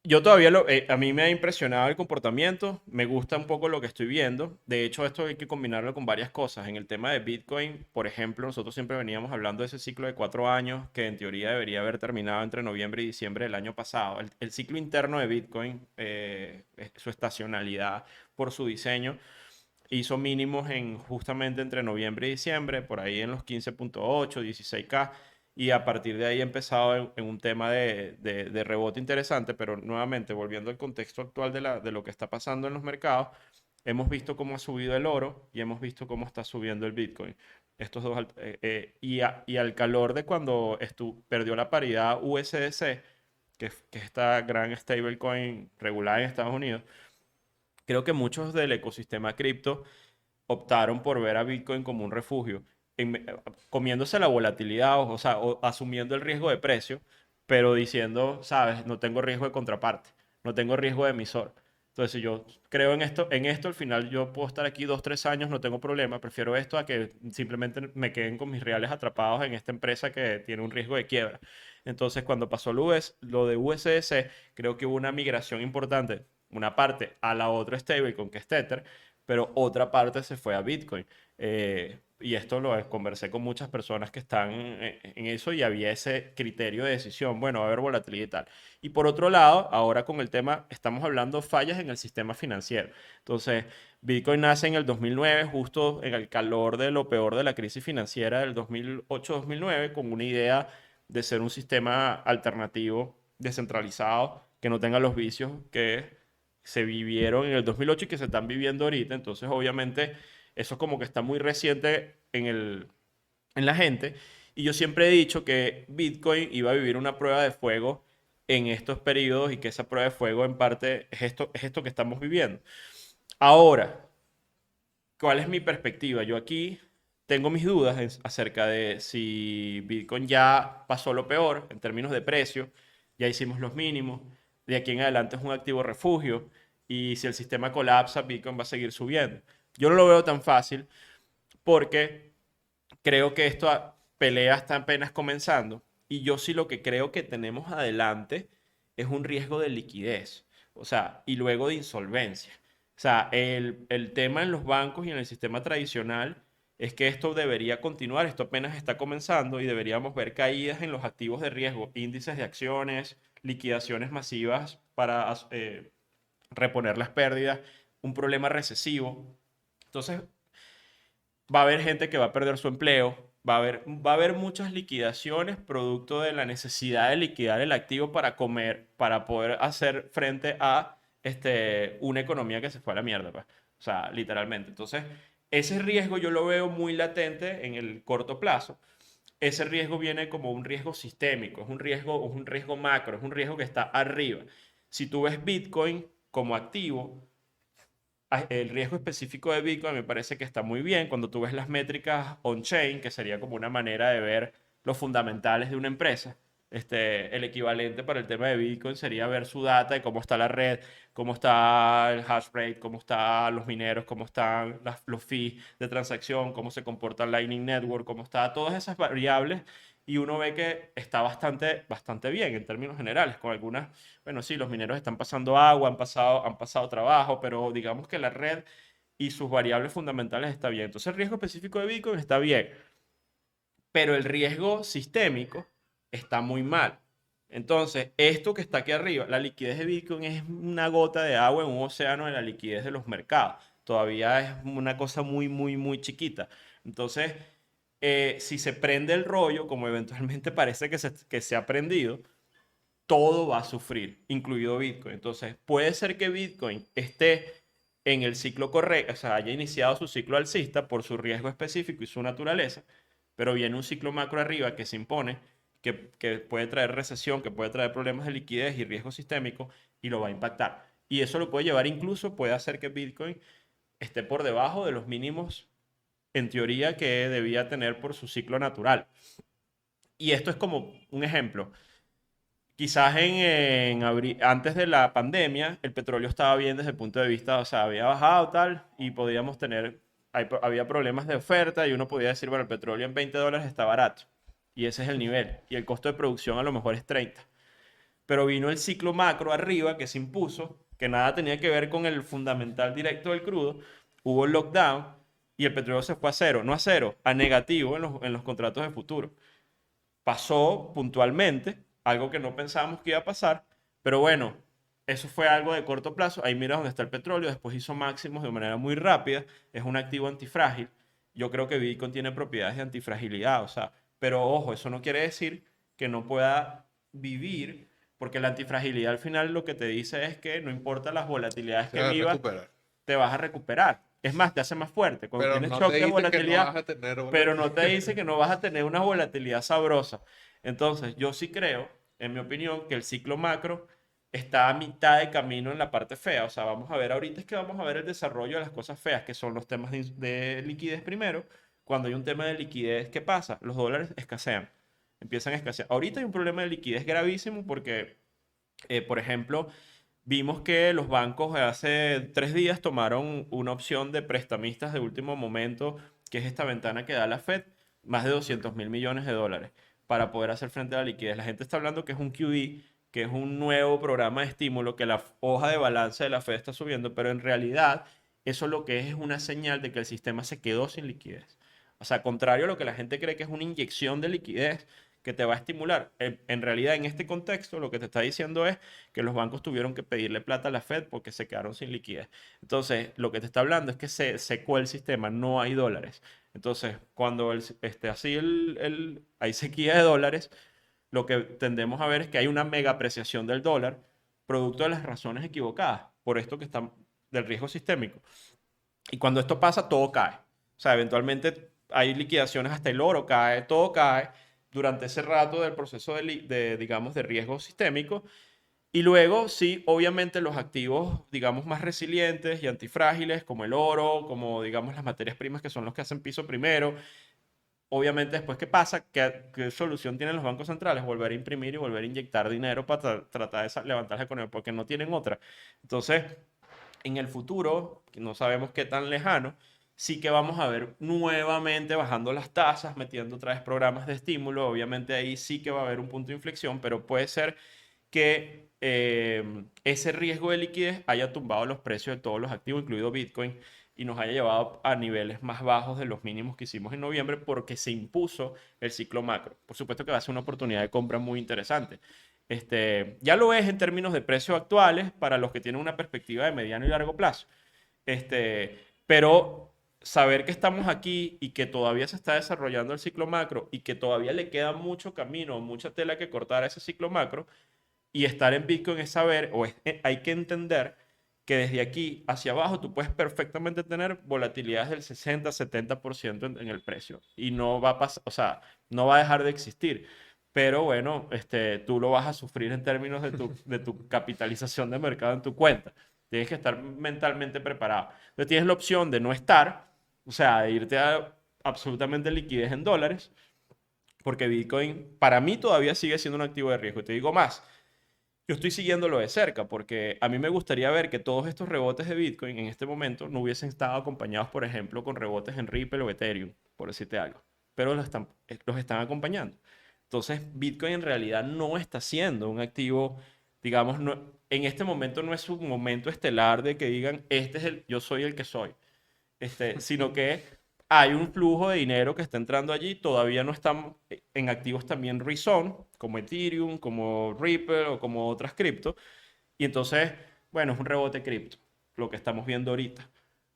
Speaker 2: yo todavía a mí me ha impresionado el comportamiento, me gusta un poco lo que estoy viendo. De hecho, esto hay que combinarlo con varias cosas. En el tema de Bitcoin, por ejemplo, nosotros siempre veníamos hablando de ese ciclo de 4 años que en teoría debería haber terminado entre noviembre y diciembre del año pasado. El ciclo interno de Bitcoin, su estacionalidad por su diseño, hizo mínimos justamente entre noviembre y diciembre, por ahí en los 15.8, 16K. y a partir de ahí he empezado en un tema de rebote interesante, pero nuevamente, volviendo al contexto actual de lo que está pasando en los mercados, hemos visto cómo ha subido el oro y hemos visto cómo está subiendo el Bitcoin. Estos dos, y al calor de cuando perdió la paridad USDC, que es esta gran stablecoin regulada en Estados Unidos, creo que muchos del ecosistema cripto optaron por ver a Bitcoin como un refugio, en- comiéndose la volatilidad, o sea, o asumiendo el riesgo de precio, pero diciendo, sabes, no tengo riesgo de contraparte, no tengo riesgo de emisor. Entonces, si yo creo en esto al final yo puedo estar aquí 2, 3 años, no tengo problema, prefiero esto a que simplemente me queden con mis reales atrapados en esta empresa que tiene un riesgo de quiebra. Entonces, cuando pasó lo de USDC, creo que hubo una migración importante, una parte a la otra stablecoin que es Tether, pero otra parte se fue a Bitcoin. Y esto lo conversé con muchas personas que están en eso y había ese criterio de decisión, bueno, va a haber volatilidad y tal. Y por otro lado, ahora con el tema, estamos hablando fallas en el sistema financiero. Entonces, Bitcoin nace en el 2009, justo en el calor de lo peor de la crisis financiera del 2008-2009, con una idea de ser un sistema alternativo, descentralizado, que no tenga los vicios que se vivieron en el 2008 y que se están viviendo ahorita. Entonces, obviamente, eso como que está muy reciente en la gente. Y yo siempre he dicho que Bitcoin iba a vivir una prueba de fuego en estos periodos y que esa prueba de fuego en parte es esto que estamos viviendo. Ahora, ¿cuál es mi perspectiva? Yo aquí tengo mis dudas acerca de si Bitcoin ya pasó lo peor en términos de precio, ya hicimos los mínimos, de aquí en adelante es un activo refugio y si el sistema colapsa, Bitcoin va a seguir subiendo. Yo no lo veo tan fácil porque creo que esta pelea está apenas comenzando y yo sí lo que creo que tenemos adelante es un riesgo de liquidez, o sea, y luego de insolvencia. O sea, el tema en los bancos y en el sistema tradicional es que esto debería continuar, esto apenas está comenzando y deberíamos ver caídas en los activos de riesgo, índices de acciones, liquidaciones masivas para reponer las pérdidas, un problema recesivo. Entonces, va a haber gente que va a perder su empleo, va a haber muchas liquidaciones producto de la necesidad de liquidar el activo para comer, para poder hacer frente a una economía que se fue a la mierda, pues. O sea, literalmente. Entonces, ese riesgo yo lo veo muy latente en el corto plazo. Ese riesgo viene como un riesgo sistémico, es un riesgo macro, es un riesgo que está arriba. Si tú ves Bitcoin como activo, el riesgo específico de Bitcoin me parece que está muy bien cuando tú ves las métricas on-chain, que sería como una manera de ver los fundamentales de una empresa. El equivalente para el tema de Bitcoin sería ver su data de cómo está la red, cómo está el hash rate, cómo están los mineros, cómo están los fees de transacción, cómo se comporta el Lightning Network, cómo está todas esas variables y uno ve que está bastante bien en términos generales, con algunas, bueno, sí, los mineros están pasando agua, han pasado trabajo, pero digamos que la red y sus variables fundamentales está bien. Entonces el riesgo específico de Bitcoin está bien, pero el riesgo sistémico está muy mal. Entonces, esto que está aquí arriba, la liquidez de Bitcoin es una gota de agua en un océano de la liquidez de los mercados. Todavía es una cosa muy chiquita. Entonces, si se prende el rollo, como eventualmente parece que se ha prendido, todo va a sufrir, incluido Bitcoin. Entonces, puede ser que Bitcoin esté en el ciclo correcto, o sea, haya iniciado su ciclo alcista por su riesgo específico y su naturaleza, pero viene un ciclo macro arriba que se impone, que puede traer recesión, que puede traer problemas de liquidez y riesgo sistémico y lo va a impactar. Y eso lo puede llevar incluso, puede hacer que Bitcoin esté por debajo de los mínimos, en teoría, que debía tener por su ciclo natural. Y esto es como un ejemplo. Quizás antes de la pandemia, el petróleo estaba bien desde el punto de vista, o sea, había bajado tal, y podíamos tener, había problemas de oferta y uno podía decir, bueno, el petróleo en $20 está barato. Y ese es el nivel. Y el costo de producción a lo mejor es 30. Pero vino el ciclo macro arriba que se impuso, que nada tenía que ver con el fundamental directo del crudo. Hubo el lockdown y el petróleo se fue a cero, no a cero, a negativo en los contratos de futuro. Pasó puntualmente, algo que no pensábamos que iba a pasar, pero bueno, eso fue algo de corto plazo. Ahí mira dónde está el petróleo, después hizo máximos de manera muy rápida, es un activo antifrágil. Yo creo que Bitcoin tiene propiedades de antifragilidad, o sea, pero ojo, eso no quiere decir que no pueda vivir, porque la antifragilidad al final lo que te dice es que no importa las volatilidades
Speaker 1: Se
Speaker 2: que
Speaker 1: va a
Speaker 2: vivas,
Speaker 1: recuperar.
Speaker 2: te vas a recuperar. Es más, te hace más fuerte. Cuando
Speaker 1: Pero
Speaker 2: tienes
Speaker 1: no
Speaker 2: shock
Speaker 1: te
Speaker 2: de
Speaker 1: dice que no vas
Speaker 2: volatilidad,
Speaker 1: a tener
Speaker 2: pero no te
Speaker 1: volatilidad.
Speaker 2: dice que no vas a tener una volatilidad sabrosa. Entonces, yo sí creo, en mi opinión, que el ciclo macro está a mitad de camino en la parte fea. O sea, vamos a ver, ahorita es que vamos a ver el desarrollo de las cosas feas, que son los temas de liquidez primero. Cuando hay un tema de liquidez, ¿qué pasa? Los dólares escasean, empiezan a escasear. Ahorita hay un problema de liquidez gravísimo porque, por ejemplo, vimos que los bancos hace 3 días tomaron una opción de prestamistas de último momento, que es esta ventana que da la Fed, más de 200.000 millones de dólares para poder hacer frente a la liquidez. La gente está hablando que es un QE, que es un nuevo programa de estímulo, que la hoja de balance de la Fed está subiendo, pero en realidad eso lo que es una señal de que el sistema se quedó sin liquidez. O sea, contrario a lo que la gente cree que es una inyección de liquidez que te va a estimular, en realidad en este contexto lo que te está diciendo es que los bancos tuvieron que pedirle plata a la Fed porque se quedaron sin liquidez. Entonces, lo que te está hablando es que se secó el sistema, no hay dólares. Entonces, cuando hay sequía de dólares, lo que tendemos a ver es que hay una mega apreciación del dólar, producto de las razones equivocadas, por esto que están del riesgo sistémico. Y cuando esto pasa, todo cae. O sea, eventualmente hay liquidaciones, hasta el oro cae, todo cae durante ese rato del proceso digamos, de riesgo sistémico. Y luego, sí, obviamente los activos, digamos, más resilientes y antifrágiles, como el oro, como, digamos, las materias primas que son los que hacen piso primero. Obviamente, después, ¿qué pasa? ¿Qué solución tienen los bancos centrales? Volver a imprimir y volver a inyectar dinero para tratar de levantar la economía, porque no tienen otra. Entonces, en el futuro, que no sabemos qué tan lejano, sí que vamos a ver nuevamente bajando las tasas, metiendo otra vez programas de estímulo. Obviamente ahí sí que va a haber un punto de inflexión, pero puede ser que ese riesgo de liquidez haya tumbado los precios de todos los activos, incluido Bitcoin, y nos haya llevado a niveles más bajos de los mínimos que hicimos en noviembre porque se impuso el ciclo macro. Por supuesto que va a ser una oportunidad de compra muy interesante. Ya lo es en términos de precios actuales para los que tienen una perspectiva de mediano y largo plazo. Pero saber que estamos aquí y que todavía se está desarrollando el ciclo macro y que todavía le queda mucho camino, mucha tela que cortar a ese ciclo macro, y estar en Bitcoin es saber, hay que entender que desde aquí hacia abajo tú puedes perfectamente tener volatilidades del 60-70% en el precio y no va a pasar, o sea, no va a dejar de existir. Pero bueno, tú lo vas a sufrir en términos de tu capitalización de mercado en tu cuenta. Tienes que estar mentalmente preparado. Entonces tienes la opción de no estar, o sea, de irte a absolutamente liquidez en dólares, porque Bitcoin para mí todavía sigue siendo un activo de riesgo. Y te digo más, yo estoy siguiéndolo de cerca porque a mí me gustaría ver que todos estos rebotes de Bitcoin en este momento no hubiesen estado acompañados, por ejemplo, con rebotes en Ripple o Ethereum, por decirte algo. Pero los están acompañando. Entonces, Bitcoin en realidad no está siendo un activo, digamos, en este momento no es un momento estelar de que digan, yo soy el que soy, sino que hay un flujo de dinero que está entrando allí. Todavía no están en activos también Rezone, como Ethereum, como Ripple o como otras cripto. Y entonces, bueno, es un rebote cripto, lo que estamos viendo ahorita.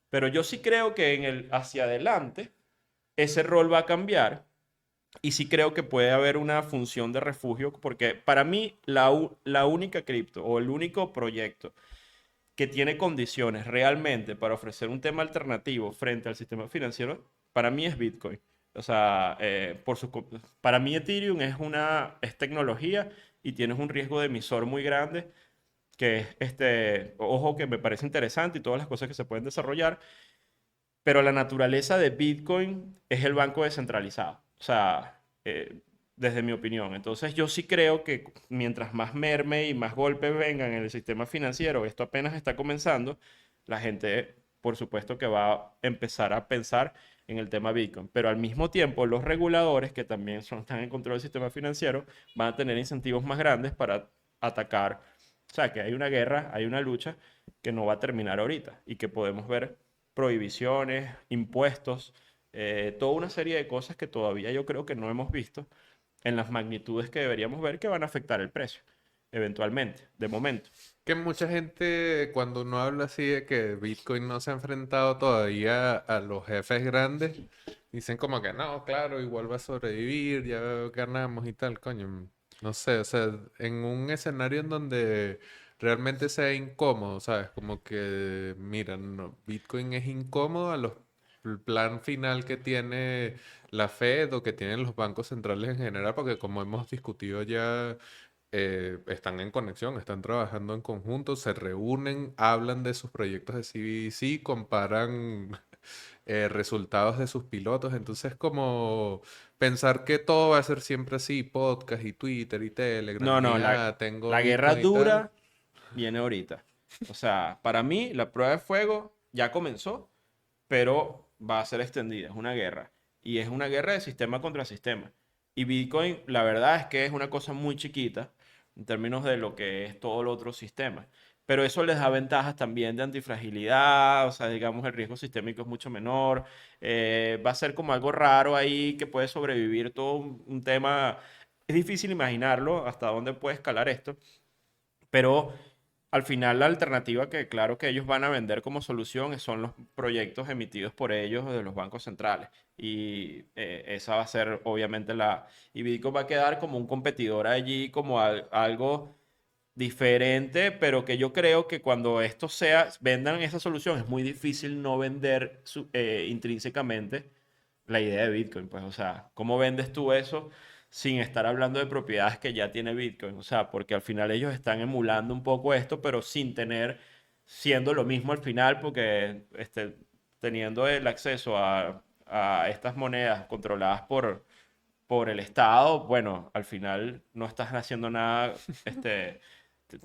Speaker 2: Pero yo sí creo que hacia adelante ese rol va a cambiar y sí creo que puede haber una función de refugio, porque para mí la única cripto o el único proyecto que tiene condiciones realmente para ofrecer un tema alternativo frente al sistema financiero, para mí es Bitcoin. O sea, para mí Ethereum es tecnología y tienes un riesgo de emisor muy grande, que es ojo, que me parece interesante y todas las cosas que se pueden desarrollar, pero la naturaleza de Bitcoin es el banco descentralizado. O sea, desde mi opinión. Entonces yo sí creo que mientras más merme y más golpes vengan en el sistema financiero, esto apenas está comenzando, la gente, por supuesto que va a empezar a pensar en el tema Bitcoin. Pero al mismo tiempo, los reguladores, que también están en control del sistema financiero, van a tener incentivos más grandes para atacar. O sea, que hay una guerra, hay una lucha que no va a terminar ahorita y que podemos ver prohibiciones, impuestos, toda una serie de cosas que todavía yo creo que no hemos visto en las magnitudes que deberíamos ver que van a afectar el precio, eventualmente, de momento.
Speaker 1: Que mucha gente, cuando uno habla así de que Bitcoin no se ha enfrentado todavía a los jefes grandes, Dicen como que no, claro, igual va a sobrevivir, ya ganamos y tal, coño. No sé, o sea, en un escenario en donde realmente sea incómodo, ¿sabes? Como que, mira, no, Bitcoin es incómodo el plan final que tiene la Fed o que tienen los bancos centrales en general, porque como hemos discutido ya, están en conexión, están trabajando en conjunto, se reúnen, hablan de sus proyectos de CBDC, comparan resultados de sus pilotos. Entonces, como pensar que todo va a ser siempre así, podcast y Twitter y Telegram
Speaker 2: No,
Speaker 1: y
Speaker 2: no,
Speaker 1: tengo
Speaker 2: la guerra
Speaker 1: Bitcoin y tal.
Speaker 2: dura viene ahorita. O sea, para mí la prueba de fuego ya comenzó, pero va a ser extendida. Es una guerra. Y es una guerra de sistema contra sistema. Y Bitcoin, la verdad es que es una cosa muy chiquita en términos de lo que es todo el otro sistema. Pero eso les da ventajas también de antifragilidad, o sea, digamos, el riesgo sistémico es mucho menor. Va a ser como algo raro ahí que puede sobrevivir todo un tema. Es difícil imaginarlo hasta dónde puede escalar esto, pero al final la alternativa que claro que ellos van a vender como solución son los proyectos emitidos por ellos de los bancos centrales. Y esa va a ser obviamente la... Y Bitcoin va a quedar como un competidor allí, como algo diferente, pero que yo creo que cuando esto sea, vendan esa solución, es muy difícil no vender intrínsecamente la idea de Bitcoin. Pues, o sea, ¿cómo vendes tú eso sin estar hablando de propiedades que ya tiene Bitcoin? O sea, porque al final ellos están emulando un poco esto, pero sin tener, siendo lo mismo al final, porque teniendo el acceso a estas monedas controladas por el Estado, bueno, al final no estás haciendo nada,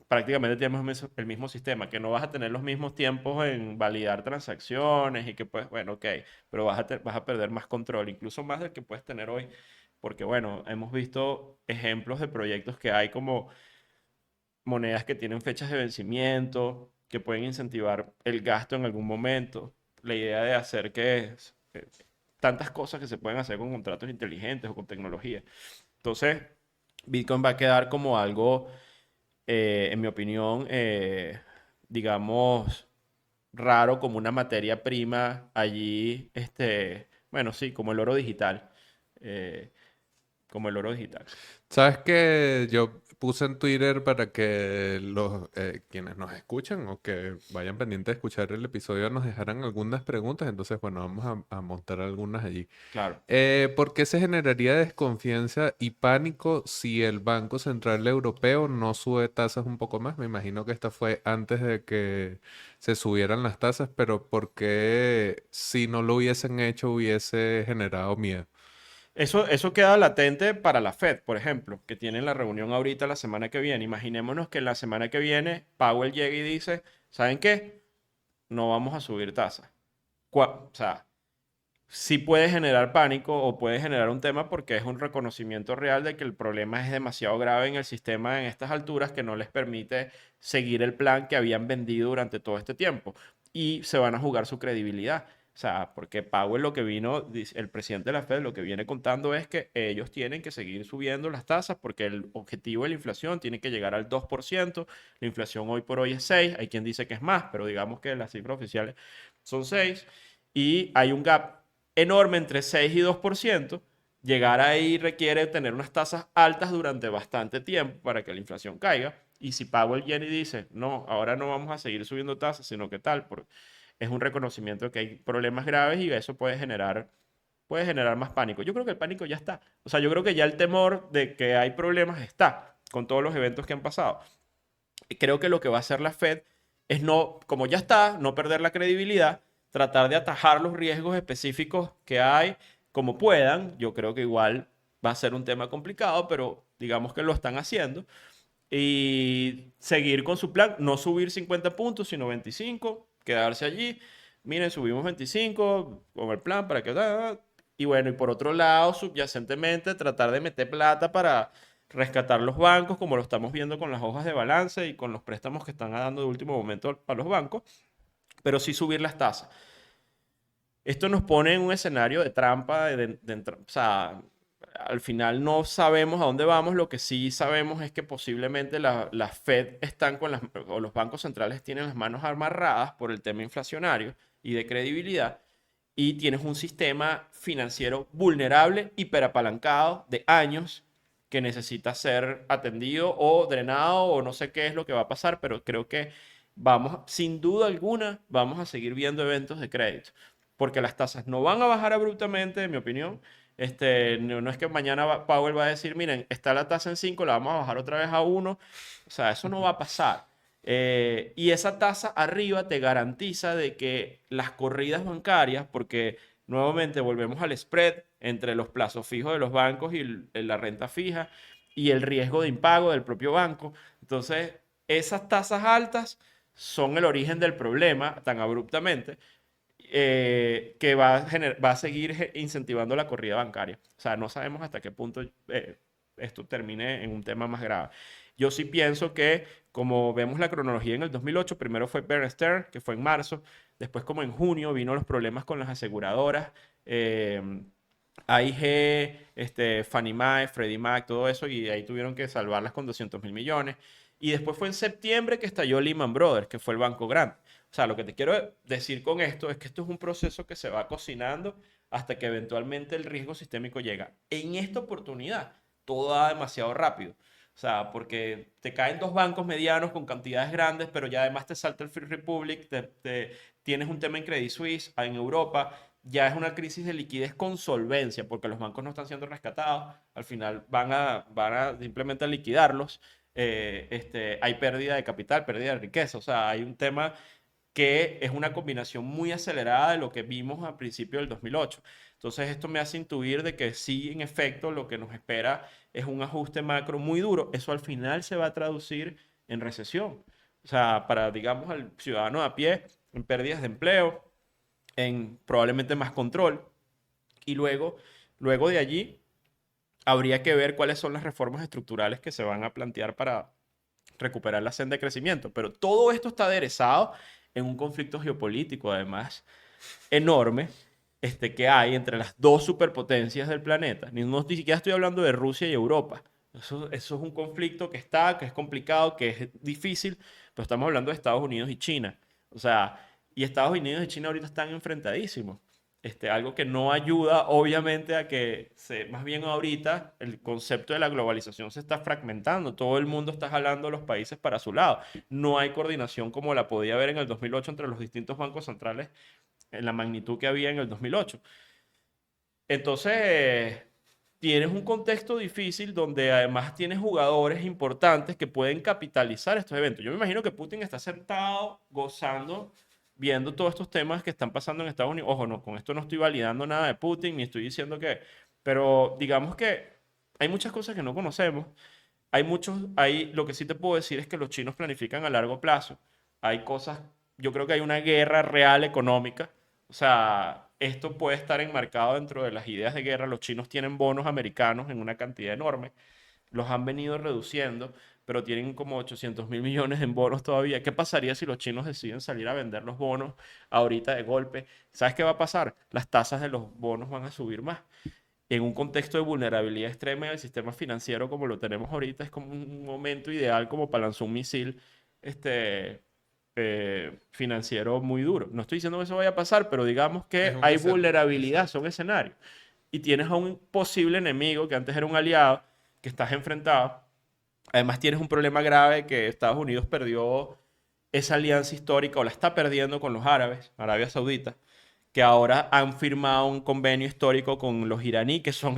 Speaker 2: prácticamente tienes el mismo sistema, que no vas a tener los mismos tiempos en validar transacciones y que pues, bueno, ok, pero vas a perder más control, incluso más del que puedes tener hoy, porque bueno, hemos visto ejemplos de proyectos que hay como monedas que tienen fechas de vencimiento, que pueden incentivar el gasto en algún momento. La idea de hacer tantas cosas que se pueden hacer con contratos inteligentes o con tecnología. Entonces, Bitcoin va a quedar como algo, en mi opinión, digamos, raro, como una materia prima allí, bueno, sí, como el oro digital. eh, como el oro digital.
Speaker 1: ¿Sabes que yo puse en Twitter para que los quienes nos escuchan o que vayan pendientes de escuchar el episodio nos dejaran algunas preguntas? Entonces, bueno, vamos a montar algunas allí.
Speaker 2: Claro.
Speaker 1: ¿Por qué se generaría desconfianza y pánico si el Banco Central Europeo no sube tasas un poco más? Me imagino que esta fue antes de que se subieran las tasas, pero ¿por qué si no lo hubiesen hecho hubiese generado miedo?
Speaker 2: Eso queda latente para la Fed, por ejemplo, que tienen la reunión ahorita la semana que viene. Imaginémonos que la semana que viene Powell llega y dice, ¿saben qué? No vamos a subir tasas. O sea, sí puede generar pánico o puede generar un tema porque es un reconocimiento real de que el problema es demasiado grave en el sistema en estas alturas que no les permite seguir el plan que habían vendido durante todo este tiempo y se van a jugar su credibilidad. O sea, porque Powell lo que vino, el presidente de la Fed lo que viene contando es que ellos tienen que seguir subiendo las tasas porque el objetivo de la inflación tiene que llegar al 2%. La inflación hoy por hoy es 6%, hay quien dice que es más, pero digamos que las cifras oficiales son 6%. Y hay un gap enorme entre 6 y 2%. Llegar ahí requiere tener unas tasas altas durante bastante tiempo para que la inflación caiga. Y si Powell viene y dice, no, ahora no vamos a seguir subiendo tasas, sino que tal, es un reconocimiento de que hay problemas graves y eso puede generar más pánico. Yo creo que el pánico ya está. O sea, yo creo que ya el temor de que hay problemas está con todos los eventos que han pasado. Y creo que lo que va a hacer la Fed es no, como ya está, no perder la credibilidad, tratar de atajar los riesgos específicos que hay como puedan. Yo creo que igual va a ser un tema complicado, pero digamos que lo están haciendo. Y seguir con su plan, no subir 50 puntos, sino 25, quedarse allí. Miren, subimos 25 con el plan para que... Y bueno, y por otro lado, subyacentemente, tratar de meter plata para rescatar los bancos, como lo estamos viendo con las hojas de balance y con los préstamos que están dando de último momento para los bancos, pero sí subir las tasas. Esto nos pone en un escenario de trampa, o sea, al final no sabemos a dónde vamos, lo que sí sabemos es que posiblemente la Fed están o los bancos centrales tienen las manos amarradas por el tema inflacionario y de credibilidad, y tienes un sistema financiero vulnerable, hiperapalancado de años que necesita ser atendido o drenado o no sé qué es lo que va a pasar, pero creo que vamos, sin duda alguna, vamos a seguir viendo eventos de crédito, porque las tasas no van a bajar abruptamente, en mi opinión. No es que mañana Powell va a decir, miren, está la tasa en 5, la vamos a bajar otra vez a 1. O sea, eso no va a pasar. Y esa tasa arriba te garantiza de que las corridas bancarias, porque nuevamente volvemos al spread entre los plazos fijos de los bancos y la renta fija y el riesgo de impago del propio banco. Entonces, esas tasas altas son el origen del problema tan abruptamente, que va a seguir incentivando la corrida bancaria. O sea, no sabemos hasta qué punto esto termine en un tema más grave. Yo sí pienso que, como vemos la cronología en el 2008, primero fue Bear Stearns, que fue en marzo, después como en junio vino los problemas con las aseguradoras, AIG, Fannie Mae, Freddie Mac, todo eso, y ahí tuvieron que salvarlas con 200.000 millones. Y después fue en septiembre que estalló Lehman Brothers, que fue el banco grande. O sea, lo que te quiero decir con esto es que esto es un proceso que se va cocinando hasta que eventualmente el riesgo sistémico llega. En esta oportunidad, todo va demasiado rápido. O sea, porque te caen dos bancos medianos con cantidades grandes, pero ya además te salta el Free Republic, tienes un tema en Credit Suisse, en Europa, ya es una crisis de liquidez con solvencia, porque los bancos no están siendo rescatados, al final van a simplemente liquidarlos. Hay pérdida de capital, pérdida de riqueza, o sea, hay un tema que es una combinación muy acelerada de lo que vimos al principio del 2008. Entonces esto me hace intuir de que sí, en efecto, lo que nos espera es un ajuste macro muy duro. Eso al final se va a traducir en recesión. O sea, para, digamos, al ciudadano de a pie, en pérdidas de empleo, en probablemente más control. Y luego de allí, habría que ver cuáles son las reformas estructurales que se van a plantear para recuperar la senda de crecimiento. Pero todo esto está aderezado en un conflicto geopolítico, además, enorme, que hay entre las dos superpotencias del planeta. Ni siquiera estoy hablando de Rusia y Europa. Eso es un conflicto que es complicado, que es difícil, pero estamos hablando de Estados Unidos y China. O sea, y Estados Unidos y China ahorita están enfrentadísimos. Algo que no ayuda, obviamente, a que más bien ahorita el concepto de la globalización se está fragmentando. Todo el mundo está jalando a los países para su lado. No hay coordinación como la podía haber en el 2008 entre los distintos bancos centrales en la magnitud que había en el 2008. Entonces, tienes un contexto difícil donde además tienes jugadores importantes que pueden capitalizar estos eventos. Yo me imagino que Putin está sentado, gozando, viendo todos estos temas que están pasando en Estados Unidos. Ojo, no, con esto no estoy validando nada de Putin, ni estoy diciendo que... Pero digamos que hay muchas cosas que no conocemos. Lo que sí te puedo decir es que los chinos planifican a largo plazo. Hay cosas, yo creo que hay una guerra real económica. O sea, esto puede estar enmarcado dentro de las ideas de guerra. Los chinos tienen bonos americanos en una cantidad enorme. Los han venido reduciendo, pero tienen como 800.000 millones en bonos todavía. ¿Qué pasaría si los chinos deciden salir a vender los bonos ahorita de golpe? ¿Sabes qué va a pasar? Las tasas de los bonos van a subir más. En un contexto de vulnerabilidad extrema del sistema financiero como lo tenemos ahorita, es como un momento ideal como para lanzar un misil financiero muy duro. No estoy diciendo que eso vaya a pasar, pero digamos
Speaker 1: Es
Speaker 2: que
Speaker 1: un
Speaker 2: hay
Speaker 1: escenario.
Speaker 2: vulnerabilidad, son escenarios. Y tienes a un posible enemigo que antes era un aliado, que estás enfrentado. Además tienes un problema grave que Estados Unidos perdió esa alianza histórica o la está perdiendo con los árabes, Arabia Saudita, que ahora han firmado un convenio histórico con los iraníes, que son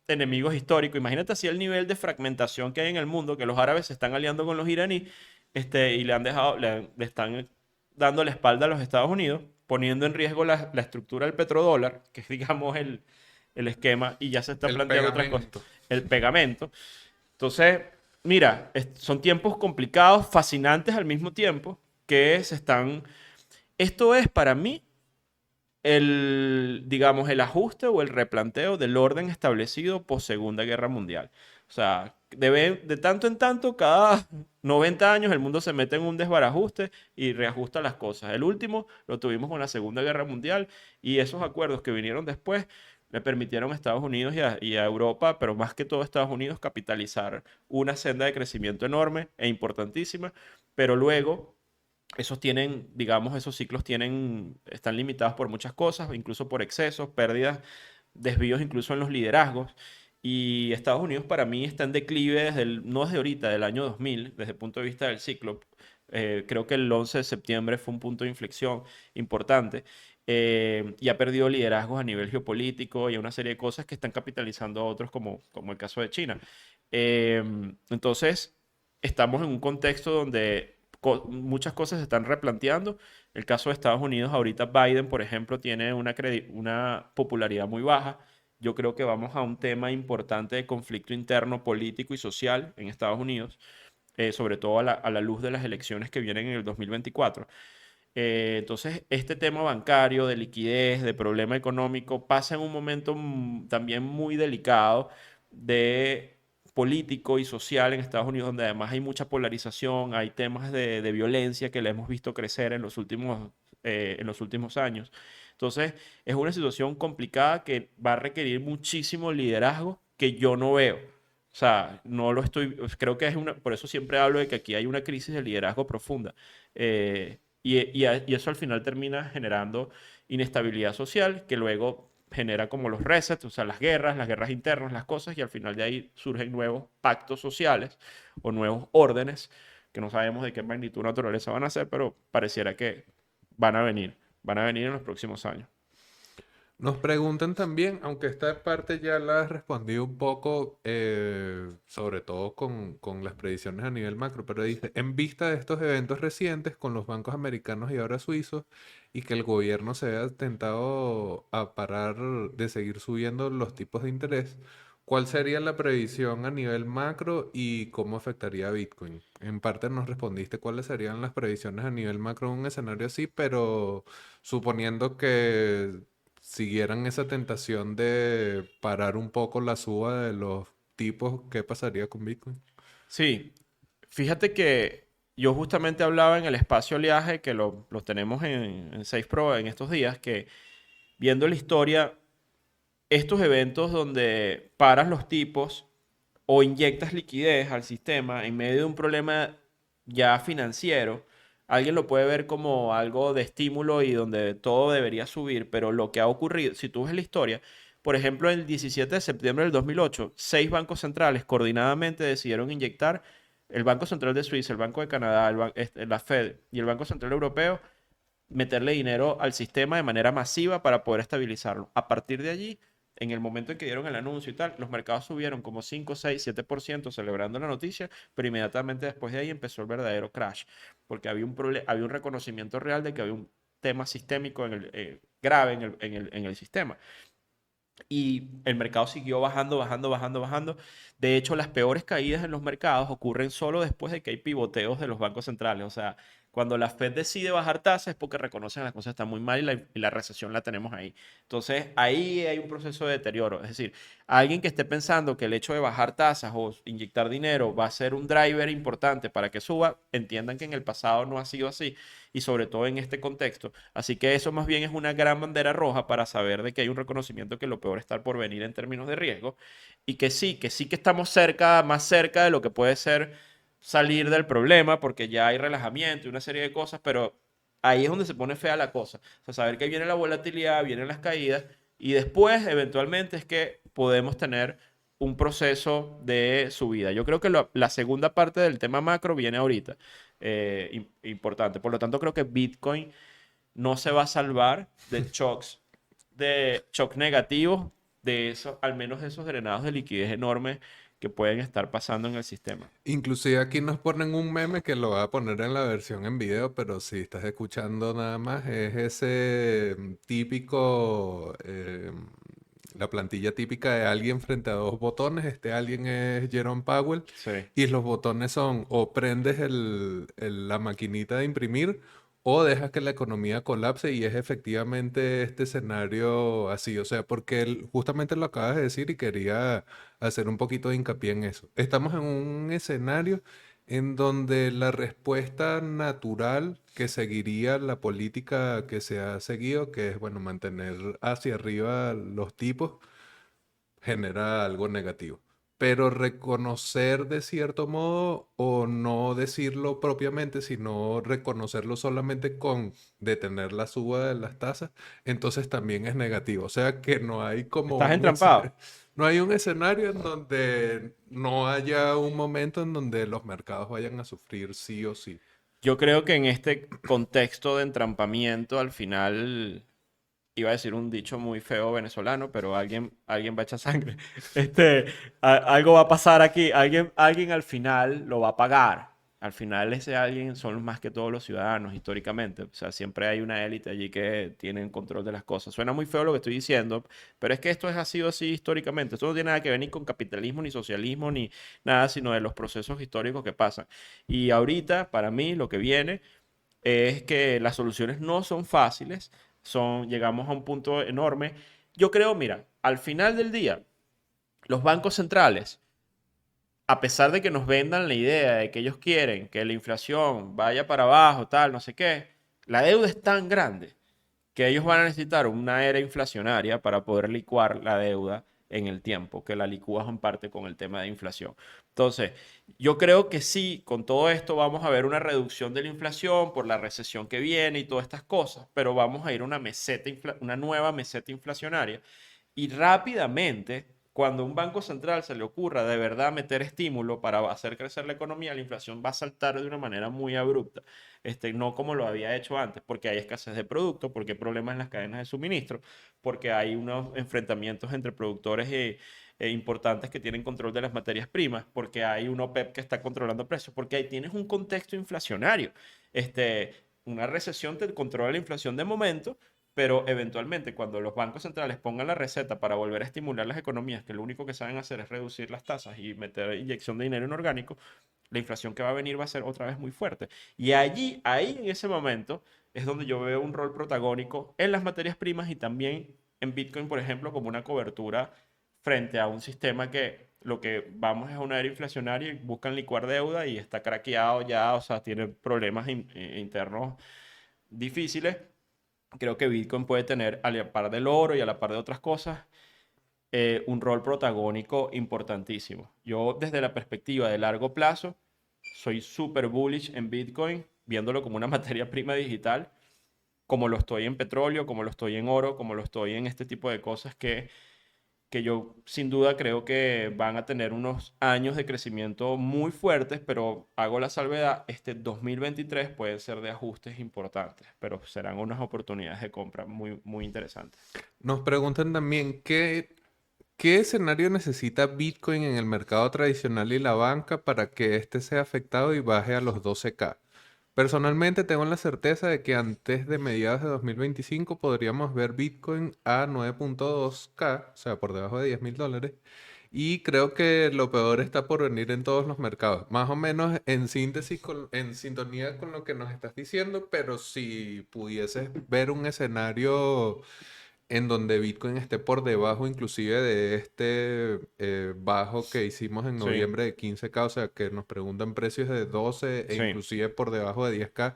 Speaker 2: enemigos históricos. Imagínate así el nivel de fragmentación que hay en el mundo, que los árabes se están aliando con los iraníes, y le están dando la espalda a los Estados Unidos, poniendo en riesgo la estructura del petrodólar, que es, digamos, el esquema, y ya se está
Speaker 1: El
Speaker 2: planteando otras cosas.
Speaker 1: pegamento.
Speaker 2: El pegamento. Entonces, mira, son tiempos complicados, fascinantes al mismo tiempo, que se están... Esto es para mí digamos, el ajuste o el replanteo del orden establecido post Segunda Guerra Mundial. O sea, de tanto en tanto, cada 90 años el mundo se mete en un desbarajuste y reajusta las cosas. El último lo tuvimos con la Segunda Guerra Mundial y esos acuerdos que vinieron después le permitieron a Estados Unidos y a Europa, pero más que todo a Estados Unidos, capitalizar una senda de crecimiento enorme e importantísima, pero luego esos tienen, digamos, esos ciclos están limitados por muchas cosas, incluso por excesos, pérdidas, desvíos incluso en los liderazgos. Y Estados Unidos para mí está en declive no desde ahorita, del año 2000, desde el punto de vista del ciclo. Creo que el 11 de septiembre fue un punto de inflexión importante, y ha perdido liderazgos a nivel geopolítico y a una serie de cosas que están capitalizando a otros como el caso de China. Eh, entonces, estamos en un contexto donde muchas cosas se están replanteando. El caso de Estados Unidos, ahorita Biden, por ejemplo, tiene una popularidad muy baja. Yo creo que vamos a un tema importante de conflicto interno político y social en Estados Unidos, sobre todo a la luz de las elecciones que vienen en el 2024. Entonces, este tema bancario, de liquidez, de problema económico, pasa en un momento también muy delicado de político y social en Estados Unidos, donde además hay mucha polarización, hay temas de violencia que le hemos visto crecer en los últimos años. Entonces, es una situación complicada que va a requerir muchísimo liderazgo que yo no veo. O sea, no lo estoy, creo que por eso siempre hablo de que aquí hay una crisis de liderazgo profunda. Y eso al final termina generando inestabilidad social, que luego genera como los resets, o sea, las guerras internas, las cosas, y al final de ahí surgen nuevos pactos sociales o nuevos órdenes que no sabemos de qué magnitud o naturaleza van a ser, pero pareciera que van a venir en los próximos años.
Speaker 1: Nos preguntan también, aunque esta parte ya la has respondido un poco, sobre todo con las predicciones a nivel macro, pero dice, en vista de estos eventos recientes con los bancos americanos y ahora suizos, y que el gobierno se haya tentado a parar de seguir subiendo los tipos de interés, ¿cuál sería la previsión a nivel macro y cómo afectaría a Bitcoin? En parte nos respondiste cuáles serían las previsiones a nivel macro en un escenario así, pero suponiendo que siguieran esa tentación de parar un poco la suba de los tipos, ¿qué pasaría con Bitcoin?
Speaker 2: Sí, fíjate que yo justamente hablaba en el espacio oleaje, que lo tenemos en 6 Pro en estos días, que viendo la historia, estos eventos donde paras los tipos o inyectas liquidez al sistema en medio de un problema ya financiero, alguien lo puede ver como algo de estímulo y donde todo debería subir, pero lo que ha ocurrido, si tú ves la historia, por ejemplo, el 17 de septiembre del 2008, 6 bancos centrales coordinadamente decidieron inyectar el Banco Central de Suiza, el Banco de Canadá, la Fed y el Banco Central Europeo, meterle dinero al sistema de manera masiva para poder estabilizarlo. A partir de allí, en el momento en que dieron el anuncio y tal, los mercados subieron como 5, 6, 7% celebrando la noticia, pero inmediatamente después de ahí empezó el verdadero crash, porque había un reconocimiento real de que había un tema sistémico grave en el sistema. Y el mercado siguió bajando, bajando, bajando, bajando. De hecho, las peores caídas en los mercados ocurren solo después de que hay pivoteos de los bancos centrales. O sea, cuando la Fed decide bajar tasas es porque reconocen que las cosas están muy mal y la recesión la tenemos ahí. Entonces, ahí hay un proceso de deterioro. Es decir, alguien que esté pensando que el hecho de bajar tasas o inyectar dinero va a ser un driver importante para que suba, entiendan que en el pasado no ha sido así y sobre todo en este contexto. Así que eso más bien es una gran bandera roja para saber de que hay un reconocimiento que lo peor está por venir en términos de riesgo y que sí que estamos cerca, más cerca de lo que puede ser salir del problema porque ya hay relajamiento y una serie de cosas, pero ahí es donde se pone fea la cosa. O sea, saber que viene la volatilidad, vienen las caídas y después eventualmente es que podemos tener un proceso de subida. Yo creo que la segunda parte del tema macro viene ahorita, importante. Por lo tanto, creo que Bitcoin no se va a salvar de shocks negativos, de esos, al menos de esos drenados de liquidez enormes que pueden estar pasando en el sistema.
Speaker 1: Inclusive aquí nos ponen un meme que lo voy a poner en la versión en video, pero si estás escuchando nada más, es ese típico, la plantilla típica de alguien frente a dos botones. Este alguien es Jerome Powell
Speaker 2: Sí,
Speaker 1: y los botones son o prendes la maquinita de imprimir o dejas que la economía colapse y es efectivamente este escenario así. O sea, porque él justamente lo acabas de decir y quería hacer un poquito de hincapié en eso. Estamos en un escenario en donde la respuesta natural que seguiría la política que se ha seguido, que es, bueno, mantener hacia arriba los tipos, genera algo negativo. pero reconocer de cierto modo o no decirlo propiamente, sino reconocerlo solamente con detener la suba de las tasas, entonces también es negativo. O sea que no hay como
Speaker 3: Estás entrampado.
Speaker 1: no hay un escenario en donde no haya un momento en donde los mercados vayan a sufrir sí o sí.
Speaker 3: Yo creo que en este contexto de entrampamiento, al final, iba a decir un dicho muy feo venezolano, pero alguien va a echar sangre. Algo va a pasar aquí, alguien al final lo va a pagar. Al final ese alguien son más que todos los ciudadanos históricamente. O sea, siempre hay una élite allí que tiene control de las cosas. Suena muy feo lo que estoy diciendo, pero es que esto ha sido así históricamente. Esto no tiene nada que ver ni con capitalismo, ni socialismo, ni nada, sino de los procesos históricos que pasan. Y ahorita, para mí, lo que viene es que las soluciones no son fáciles, llegamos a un punto enorme. Yo creo, mira, al final del día, los bancos centrales, a pesar de que nos vendan la idea de que ellos quieren que la inflación vaya para abajo, tal, no sé qué, la deuda es tan grande que ellos van a necesitar una era inflacionaria para poder licuar la deuda en el tiempo, que la licúas en parte con el tema de inflación. Entonces, yo creo que sí, con todo esto vamos a ver una reducción de la inflación por la recesión que viene y todas estas cosas, pero vamos a ir a una nueva meseta inflacionaria y rápidamente, cuando a un banco central se le ocurra de verdad meter estímulo para hacer crecer la economía, la inflación va a saltar de una manera muy abrupta. No como lo había hecho antes, porque hay escasez de producto, porque hay problemas en las cadenas de suministro, porque hay unos enfrentamientos entre productores importantes que tienen control de las materias primas, porque hay un OPEP que está controlando precios, porque ahí tienes un contexto inflacionario. Una recesión te controla la inflación de momento, pero eventualmente cuando los bancos centrales pongan la receta para volver a estimular las economías, que lo único que saben hacer es reducir las tasas y meter inyección de dinero inorgánico, la inflación que va a venir va a ser otra vez muy fuerte. Y ahí en ese momento, es donde yo veo un rol protagónico en las materias primas y también en Bitcoin, por ejemplo, como una cobertura frente a un sistema que lo que vamos es a una era inflacionaria y buscan licuar deuda y está craqueado ya, o sea, tiene problemas internos difíciles. Creo que Bitcoin puede tener, a la par del oro y a la par de otras cosas, un rol protagónico importantísimo. Yo, desde la perspectiva de largo plazo, soy súper bullish en Bitcoin, viéndolo como una materia prima digital, como lo estoy en petróleo, como lo estoy en oro, como lo estoy en este tipo de cosas que yo sin duda creo que van a tener unos años de crecimiento muy fuertes, pero hago la salvedad, este 2023 puede ser de ajustes importantes, pero serán unas oportunidades de compra muy, muy interesantes.
Speaker 1: Nos preguntan también qué escenario necesita Bitcoin en el mercado tradicional y la banca para que éste sea afectado y baje a los 12K. Personalmente tengo la certeza de que antes de mediados de 2025 podríamos ver Bitcoin a 9.2K, o sea, por debajo de $10.000. Y creo que lo peor está por venir en todos los mercados. Más o menos en síntesis, en sintonía con lo que nos estás diciendo, pero si pudieses ver un escenario en donde Bitcoin esté por debajo inclusive de este bajo que hicimos en
Speaker 3: Sí,
Speaker 1: noviembre de 15K, o sea que nos preguntan precios de 12 e
Speaker 3: sí.
Speaker 1: inclusive por debajo de 10K,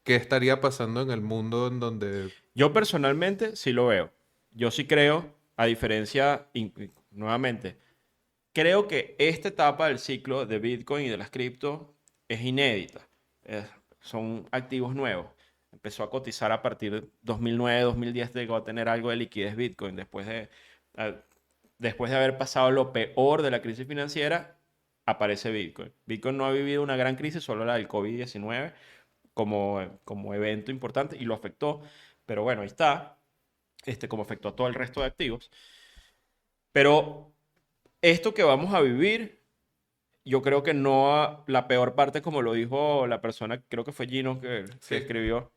Speaker 1: ¿qué estaría pasando en el mundo en donde...
Speaker 3: Yo personalmente sí lo veo. Yo sí creo, a diferencia, nuevamente, creo que esta etapa del ciclo de Bitcoin y de las cripto es inédita. Son activos nuevos. Empezó a cotizar a partir de 2009, 2010, llegó a tener algo de liquidez Bitcoin. Ah, Después de haber pasado lo peor de la crisis financiera, aparece Bitcoin. Bitcoin no ha vivido una gran crisis, solo la del COVID-19 como evento importante y lo afectó. Pero bueno, ahí está, como afectó a todo el resto de activos. Pero esto que vamos a vivir, yo creo que no la peor parte, como lo dijo la persona, creo que fue Gino que
Speaker 1: Sí.
Speaker 3: escribió,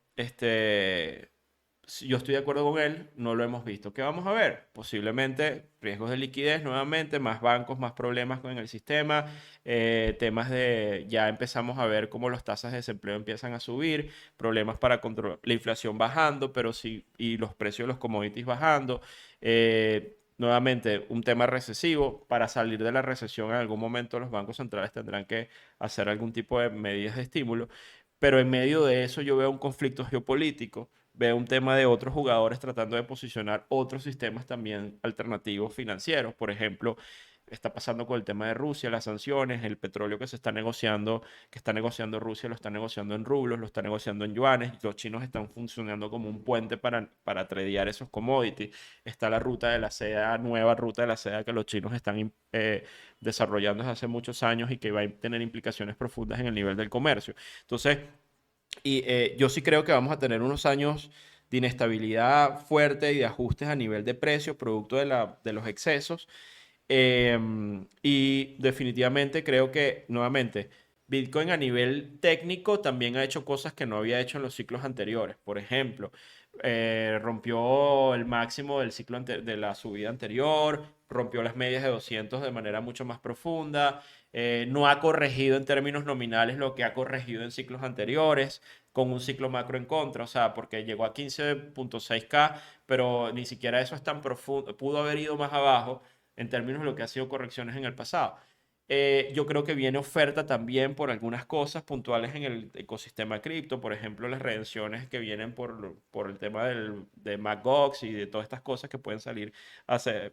Speaker 3: yo estoy de acuerdo con él, no lo hemos visto. ¿Qué vamos a ver? Posiblemente riesgos de liquidez nuevamente, más bancos, más problemas con el sistema, temas de, ya empezamos a ver cómo las tasas de desempleo empiezan a subir, problemas para controlar la inflación bajando, pero sí, y los precios de los commodities bajando. Nuevamente, un tema recesivo. Para salir de la recesión, en algún momento los bancos centrales tendrán que hacer algún tipo de medidas de estímulo. Pero en medio de eso yo veo un conflicto geopolítico, veo un tema de otros jugadores tratando de posicionar otros sistemas también alternativos financieros. Por ejemplo, está pasando con el tema de Rusia, las sanciones, el petróleo que se está negociando, que está negociando Rusia, lo está negociando en rublos, lo está negociando en yuanes, y los chinos están funcionando como un puente para tradear esos commodities. Está la ruta de la seda, nueva ruta de la seda que los chinos están desarrollando desde hace muchos años y que va a tener implicaciones profundas en el nivel del comercio. Entonces, yo sí creo que vamos a tener unos años de inestabilidad fuerte y de ajustes a nivel de precios, producto de los excesos. Y definitivamente creo que, nuevamente, Bitcoin a nivel técnico también ha hecho cosas que no había hecho en los ciclos anteriores. Por ejemplo, rompió el máximo del ciclo de la subida anterior, rompió las medias de 200 de manera mucho más profunda, no ha corregido en términos nominales lo que ha corregido en ciclos anteriores, con un ciclo macro en contra, o sea, porque llegó a 15.6K, pero ni siquiera eso es tan profundo, pudo haber ido más abajo en términos de lo que ha sido correcciones en el pasado. Yo creo que viene oferta también por algunas cosas puntuales en el ecosistema cripto, por ejemplo, las redenciones que vienen por el tema de Mt. Gox y de todas estas cosas que pueden salir,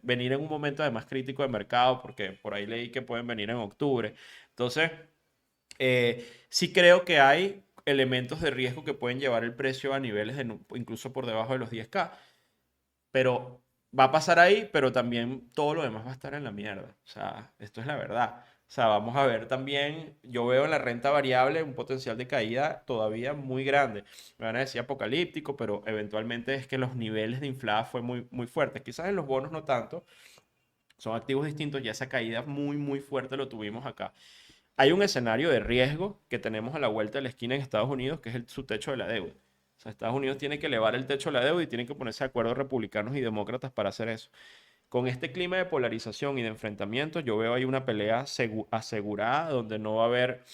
Speaker 3: venir en un momento además crítico de mercado, porque por ahí leí que pueden venir en octubre. Entonces, sí creo que hay elementos de riesgo que pueden llevar el precio a niveles incluso por debajo de los 10K, pero va a pasar ahí, pero también todo lo demás va a estar en la mierda. O sea, esto es la verdad. O sea, vamos a ver también, yo veo en la renta variable un potencial de caída todavía muy grande. Me van a decir apocalíptico, pero eventualmente es que los niveles de inflada fue muy, muy fuertes. Quizás en los bonos no tanto, son activos distintos, ya esa caída muy, muy fuerte lo tuvimos acá. Hay un escenario de riesgo que tenemos a la vuelta de la esquina en Estados Unidos, que es su techo de la deuda. O sea, Estados Unidos tiene que elevar el techo de la deuda y tienen que ponerse de acuerdo republicanos y demócratas para hacer eso. Con este clima de polarización y de enfrentamiento, yo veo ahí una pelea asegurada donde no va a haber,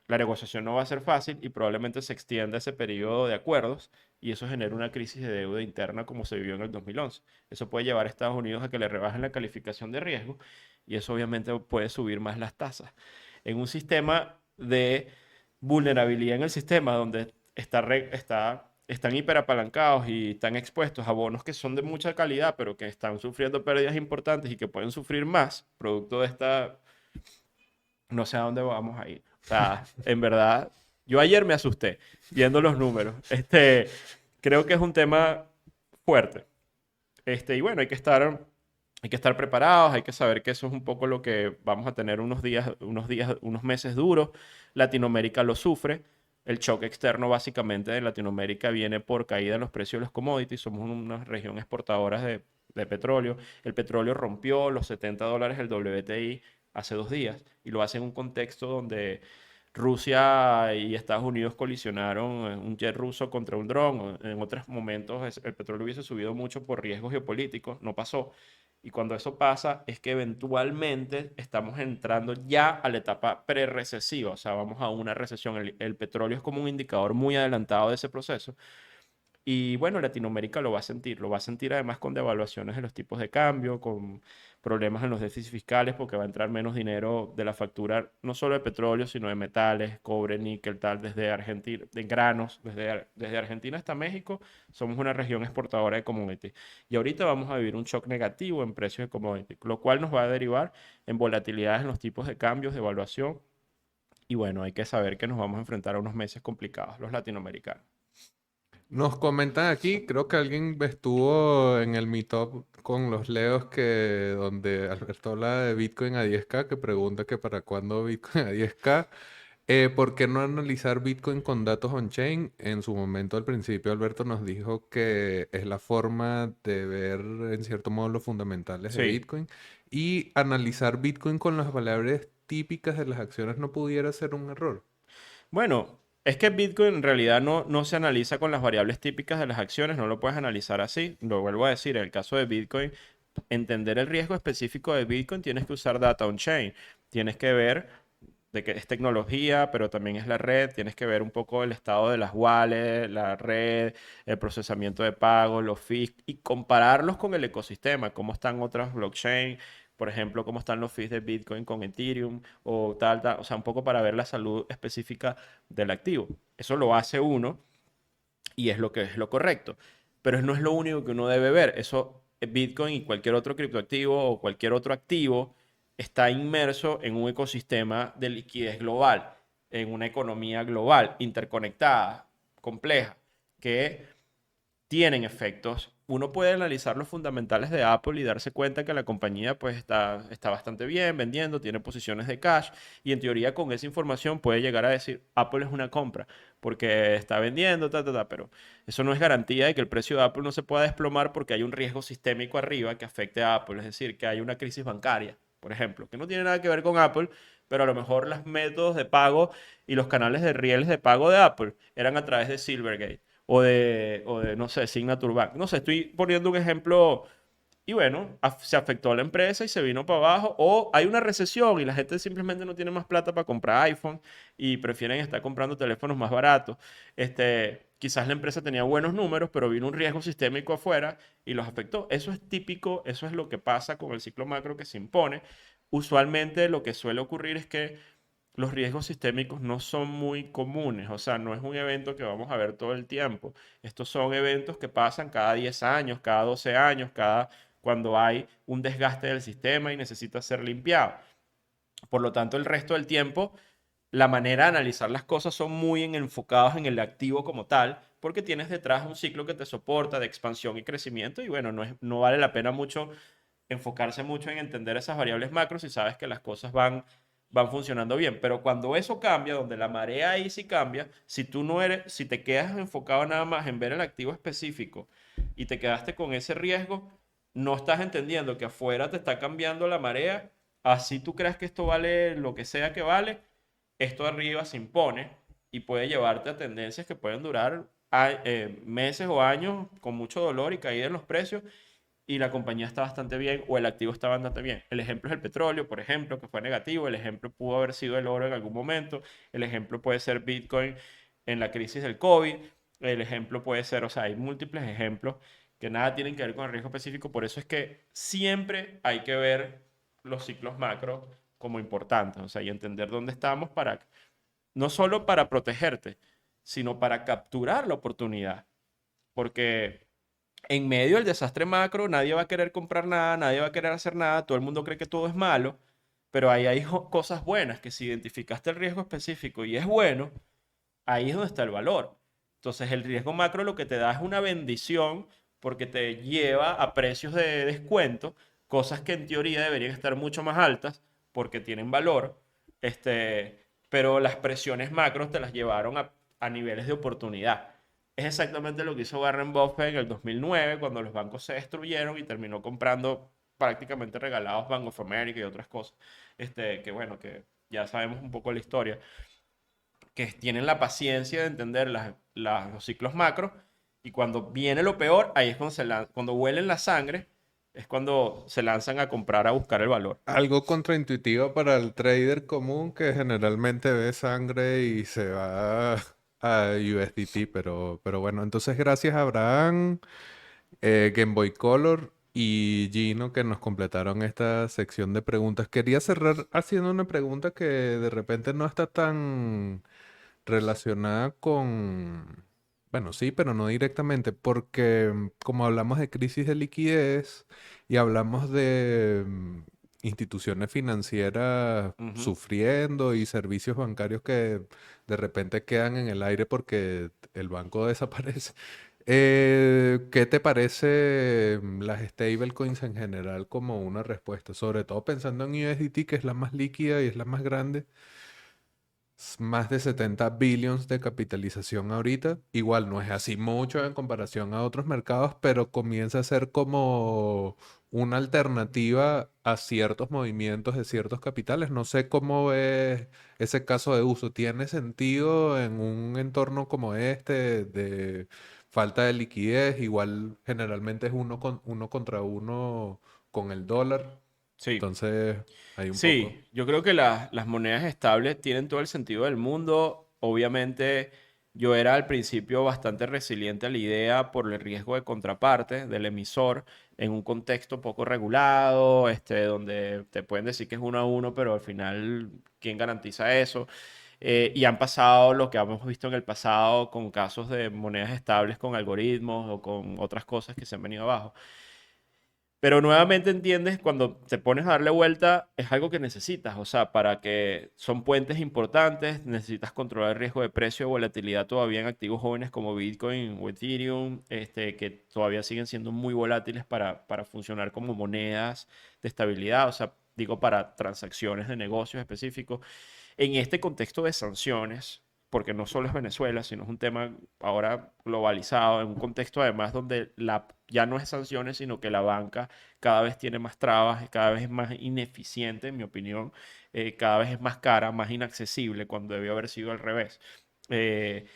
Speaker 3: la negociación no va a ser fácil y probablemente se extienda ese periodo de acuerdos y eso genera una crisis de deuda interna como se vivió en el 2011. Eso puede llevar a Estados Unidos a que le rebajen la calificación de riesgo y eso obviamente puede subir más las tasas. En un sistema de vulnerabilidad en el sistema donde están hiperapalancados y están expuestos a bonos que son de mucha calidad, pero que están sufriendo pérdidas importantes y que pueden sufrir más, producto de esta, no sé a dónde vamos a ir. O sea, en verdad, yo ayer me asusté viendo los números. Creo que es un tema fuerte. Y bueno, hay que estar preparados, hay que saber que eso es un poco lo que vamos a tener unos meses duros. Latinoamérica lo sufre. El choque externo básicamente de Latinoamérica viene por caída en los precios de los commodities. Somos una región exportadora de petróleo. El petróleo rompió los $70 el WTI hace 2 días y lo hace en un contexto donde Rusia y Estados Unidos colisionaron en un jet ruso contra un dron. En otros momentos el petróleo hubiese subido mucho por riesgos geopolíticos, no pasó. Y cuando eso pasa es que eventualmente estamos entrando ya a la etapa pre-recesiva, o sea, vamos a una recesión. El petróleo es como un indicador muy adelantado de ese proceso. Y bueno, Latinoamérica lo va a sentir además con devaluaciones de los tipos de cambio, con problemas en los déficits fiscales, porque va a entrar menos dinero de la factura, no solo de petróleo, sino de metales, cobre, níquel, tal, desde Argentina, de granos, desde Argentina hasta México, somos una región exportadora de commodities. Y ahorita vamos a vivir un shock negativo en precios de commodities, lo cual nos va a derivar en volatilidades en los tipos de cambios, de evaluación. Y bueno, hay que saber que nos vamos a enfrentar a unos meses complicados, los latinoamericanos.
Speaker 1: Nos comentan aquí, creo que alguien estuvo en el meetup con los Leos que donde Alberto habla de Bitcoin a 10K, que pregunta que para cuándo Bitcoin a 10K. ¿Por qué no analizar Bitcoin con datos on-chain? En su momento, al principio, Alberto nos dijo que es la forma de ver, en cierto modo, los fundamentales de
Speaker 3: Sí.
Speaker 1: Bitcoin. Y analizar Bitcoin con las variables típicas de las acciones no pudiera ser un error.
Speaker 3: Bueno, es que Bitcoin en realidad no se analiza con las variables típicas de las acciones, no lo puedes analizar así. Lo vuelvo a decir, en el caso de Bitcoin, entender el riesgo específico de Bitcoin, tienes que usar data on-chain. Tienes que ver de que es tecnología, pero también es la red. Tienes que ver un poco el estado de las wallets, la red, el procesamiento de pagos, los fees, y compararlos con el ecosistema, cómo están otras blockchain, por ejemplo, cómo están los fees de Bitcoin con Ethereum o tal, tal, o sea, un poco para ver la salud específica del activo. Eso lo hace uno y es lo que es lo correcto. Pero no es lo único que uno debe ver. Eso, Bitcoin y cualquier otro criptoactivo o cualquier otro activo está inmerso en un ecosistema de liquidez global, en una economía global, interconectada, compleja, que tienen efectos. Uno puede analizar los fundamentales de Apple y darse cuenta que la compañía pues está bastante bien vendiendo, tiene posiciones de cash y en teoría con esa información puede llegar a decir Apple es una compra porque está vendiendo, pero eso no es garantía de que el precio de Apple no se pueda desplomar porque hay un riesgo sistémico arriba que afecte a Apple, es decir, que hay una crisis bancaria, por ejemplo, que no tiene nada que ver con Apple, pero a lo mejor los métodos de pago y los canales de rieles de pago de Apple eran a través de Silvergate no sé, Signature Bank. No sé, estoy poniendo un ejemplo y bueno, se afectó a la empresa y se vino para abajo. O hay una recesión y la gente simplemente no tiene más plata para comprar iPhone y prefieren estar comprando teléfonos más baratos. Quizás la empresa tenía buenos números, pero vino un riesgo sistémico afuera y los afectó. Eso es típico, eso es lo que pasa con el ciclo macro que se impone. Usualmente lo que suele ocurrir es que los riesgos sistémicos no son muy comunes, o sea, no es un evento que vamos a ver todo el tiempo. Estos son eventos que pasan cada 10 años, cada 12 años, cuando hay un desgaste del sistema y necesita ser limpiado. Por lo tanto, el resto del tiempo, la manera de analizar las cosas son muy enfocados en el activo como tal, porque tienes detrás un ciclo que te soporta de expansión y crecimiento y bueno, no vale la pena mucho enfocarse mucho en entender esas variables macro si sabes que las cosas van funcionando bien. Pero cuando eso cambia, donde la marea ahí sí cambia, si tú no eres, si te quedas enfocado nada más en ver el activo específico y te quedaste con ese riesgo, no estás entendiendo que afuera te está cambiando la marea, así tú creas que esto vale lo que sea que vale, esto arriba se impone y puede llevarte a tendencias que pueden durar meses o años con mucho dolor y caída en los precios y la compañía está bastante bien o el activo está bastante bien. El ejemplo es el petróleo, por ejemplo, que fue negativo. El ejemplo pudo haber sido el oro en algún momento. El ejemplo puede ser Bitcoin en la crisis del COVID. El ejemplo puede ser, o sea, hay múltiples ejemplos que nada tienen que ver con el riesgo específico. Por eso es que siempre hay que ver los ciclos macro como importantes, o sea, y entender dónde estamos para, no solo para protegerte, sino para capturar la oportunidad. Porque en medio del desastre macro, nadie va a querer comprar nada, nadie va a querer hacer nada, todo el mundo cree que todo es malo, pero ahí hay cosas buenas, que si identificaste el riesgo específico y es bueno, ahí es donde está el valor. Entonces el riesgo macro lo que te da es una bendición porque te lleva a precios de descuento, cosas que en teoría deberían estar mucho más altas porque tienen valor, pero las presiones macros te las llevaron a niveles de oportunidad. Es exactamente lo que hizo Warren Buffett en el 2009 cuando los bancos se destruyeron y terminó comprando prácticamente regalados Bank of America y otras cosas, que bueno, que ya sabemos un poco la historia que tienen la paciencia de entender los ciclos macro y cuando viene lo peor, ahí es cuando, cuando huelen la sangre, es cuando se lanzan a comprar a buscar el valor.
Speaker 1: Algo contraintuitivo para el trader común que generalmente ve sangre y se va a USDT, pero bueno, entonces gracias a Abraham, Game Boy Color y Gino que nos completaron esta sección de preguntas. Quería cerrar haciendo una pregunta que de repente no está tan relacionada con... Bueno, sí, pero no directamente, porque como hablamos de crisis de liquidez y hablamos de instituciones financieras
Speaker 3: Ujú.
Speaker 1: sufriendo y servicios bancarios que de repente quedan en el aire porque el banco desaparece. ¿Qué te parece las stablecoins en general como una respuesta? Sobre todo pensando en USDT, que es la más líquida y es la más grande más de 70 billions de capitalización ahorita. Igual no es así mucho en comparación a otros mercados, pero comienza a ser como una alternativa a ciertos movimientos de ciertos capitales. No sé cómo ves ese caso de uso. ¿Tiene sentido en un entorno como este de falta de liquidez? Igual generalmente es uno contra uno con el dólar.
Speaker 3: Sí.
Speaker 1: Entonces hay un poco.
Speaker 3: Sí, yo creo que las monedas estables tienen todo el sentido del mundo. Obviamente, yo era al principio bastante resiliente a la idea por el riesgo de contraparte del emisor en un contexto poco regulado, donde te pueden decir que es 1 a 1, pero al final, ¿quién garantiza eso? Y han pasado lo que hemos visto en el pasado con casos de monedas estables con algoritmos o con otras cosas que se han venido abajo. Pero nuevamente entiendes, cuando te pones a darle vuelta, es algo que necesitas. O sea, para que son puentes importantes, necesitas controlar el riesgo de precio o volatilidad todavía en activos jóvenes como Bitcoin o Ethereum, que todavía siguen siendo muy volátiles para funcionar como monedas de estabilidad. O sea, digo, para transacciones de negocios específicos. En este contexto de sanciones, porque no solo es Venezuela, sino es un tema ahora globalizado, en un contexto además donde ya no es sanciones, sino que la banca cada vez tiene más trabas, cada vez es más ineficiente, en mi opinión, cada vez es más cara, más inaccesible, cuando debió haber sido al revés. Eh,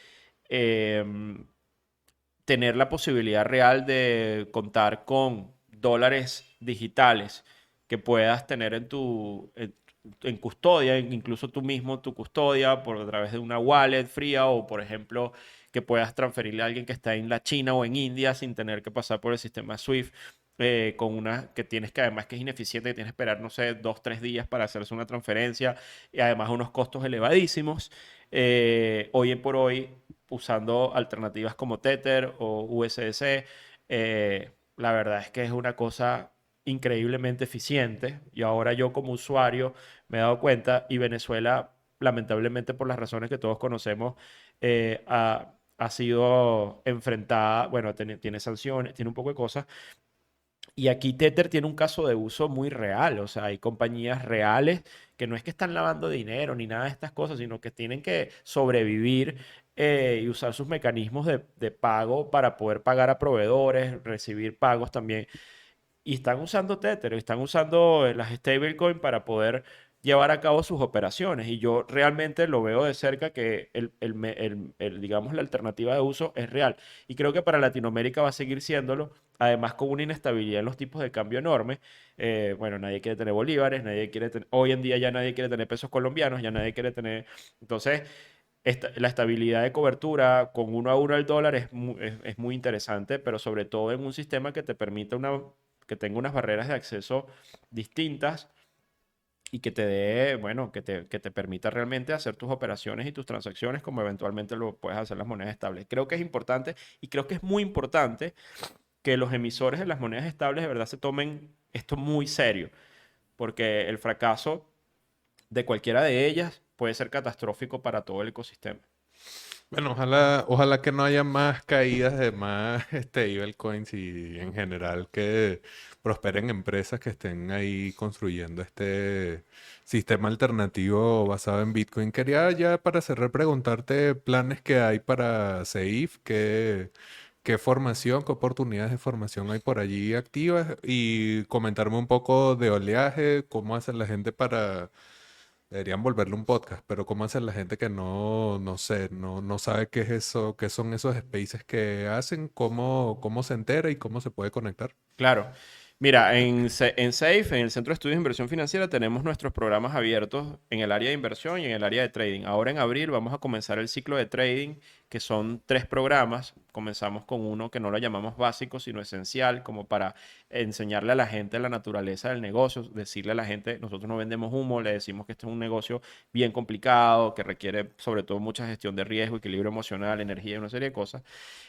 Speaker 3: em, Tener la posibilidad real de contar con dólares digitales que puedas tener en custodia, incluso tú mismo tu custodia por a través de una wallet fría o, por ejemplo, que puedas transferirle a alguien que está en la China o en India sin tener que pasar por el sistema SWIFT. Con una que tienes que además que es ineficiente, que tienes que esperar, no sé, 2, 3 días para hacerse una transferencia y además unos costos elevadísimos. Hoy por hoy, usando alternativas como Tether o USDC, la verdad es que es una cosa increíblemente eficiente y ahora yo como usuario me he dado cuenta y Venezuela, lamentablemente por las razones que todos conocemos, ha sido enfrentada, bueno, tiene sanciones, tiene un poco de cosas. Y aquí Tether tiene un caso de uso muy real, o sea, hay compañías reales que no es que están lavando dinero ni nada de estas cosas, sino que tienen que sobrevivir y usar sus mecanismos de pago para poder pagar a proveedores, recibir pagos también. Y están usando Tether, están usando las stablecoin para poder llevar a cabo sus operaciones. Y yo realmente lo veo de cerca que digamos, la alternativa de uso es real. Y creo que para Latinoamérica va a seguir siéndolo, además con una inestabilidad en los tipos de cambio enorme. Bueno, nadie quiere tener bolívares, nadie quiere hoy en día ya nadie quiere tener pesos colombianos, ya nadie quiere tener... Entonces, la estabilidad de cobertura con 1 a 1 al dólar es muy interesante, pero sobre todo en un sistema que te permita que tenga unas barreras de acceso distintas y que te dé, bueno, que te permita realmente hacer tus operaciones y tus transacciones como eventualmente lo puedes hacer las monedas estables. Creo que es importante y creo que es muy importante que los emisores de las monedas estables de verdad se tomen esto muy serio, porque el fracaso de cualquiera de ellas puede ser catastrófico para todo el ecosistema.
Speaker 1: Bueno, ojalá que no haya más caídas de más stablecoins y en general que prosperen empresas que estén ahí construyendo este sistema alternativo basado en Bitcoin. Quería ya para cerrar preguntarte planes que hay para Seif, qué formación, qué oportunidades de formación hay por allí activas y comentarme un poco de oleaje, cómo hace la gente para... Deberían volverle un podcast, pero ¿cómo hace la gente que no sé, no sabe qué es eso, qué son esos spaces que hacen, cómo se entera y cómo se puede conectar?
Speaker 3: Claro. Mira, en SAFE, en el Centro de Estudios de Inversión Financiera, tenemos nuestros programas abiertos en el área de inversión y en el área de trading. Ahora en abril vamos a comenzar el ciclo de trading, que son 3 programas. Comenzamos con uno que no lo llamamos básico, sino esencial, como para enseñarle a la gente la naturaleza del negocio, decirle a la gente, nosotros no vendemos humo, le decimos que esto es un negocio bien complicado, que requiere sobre todo mucha gestión de riesgo, equilibrio emocional, energía y una serie de cosas.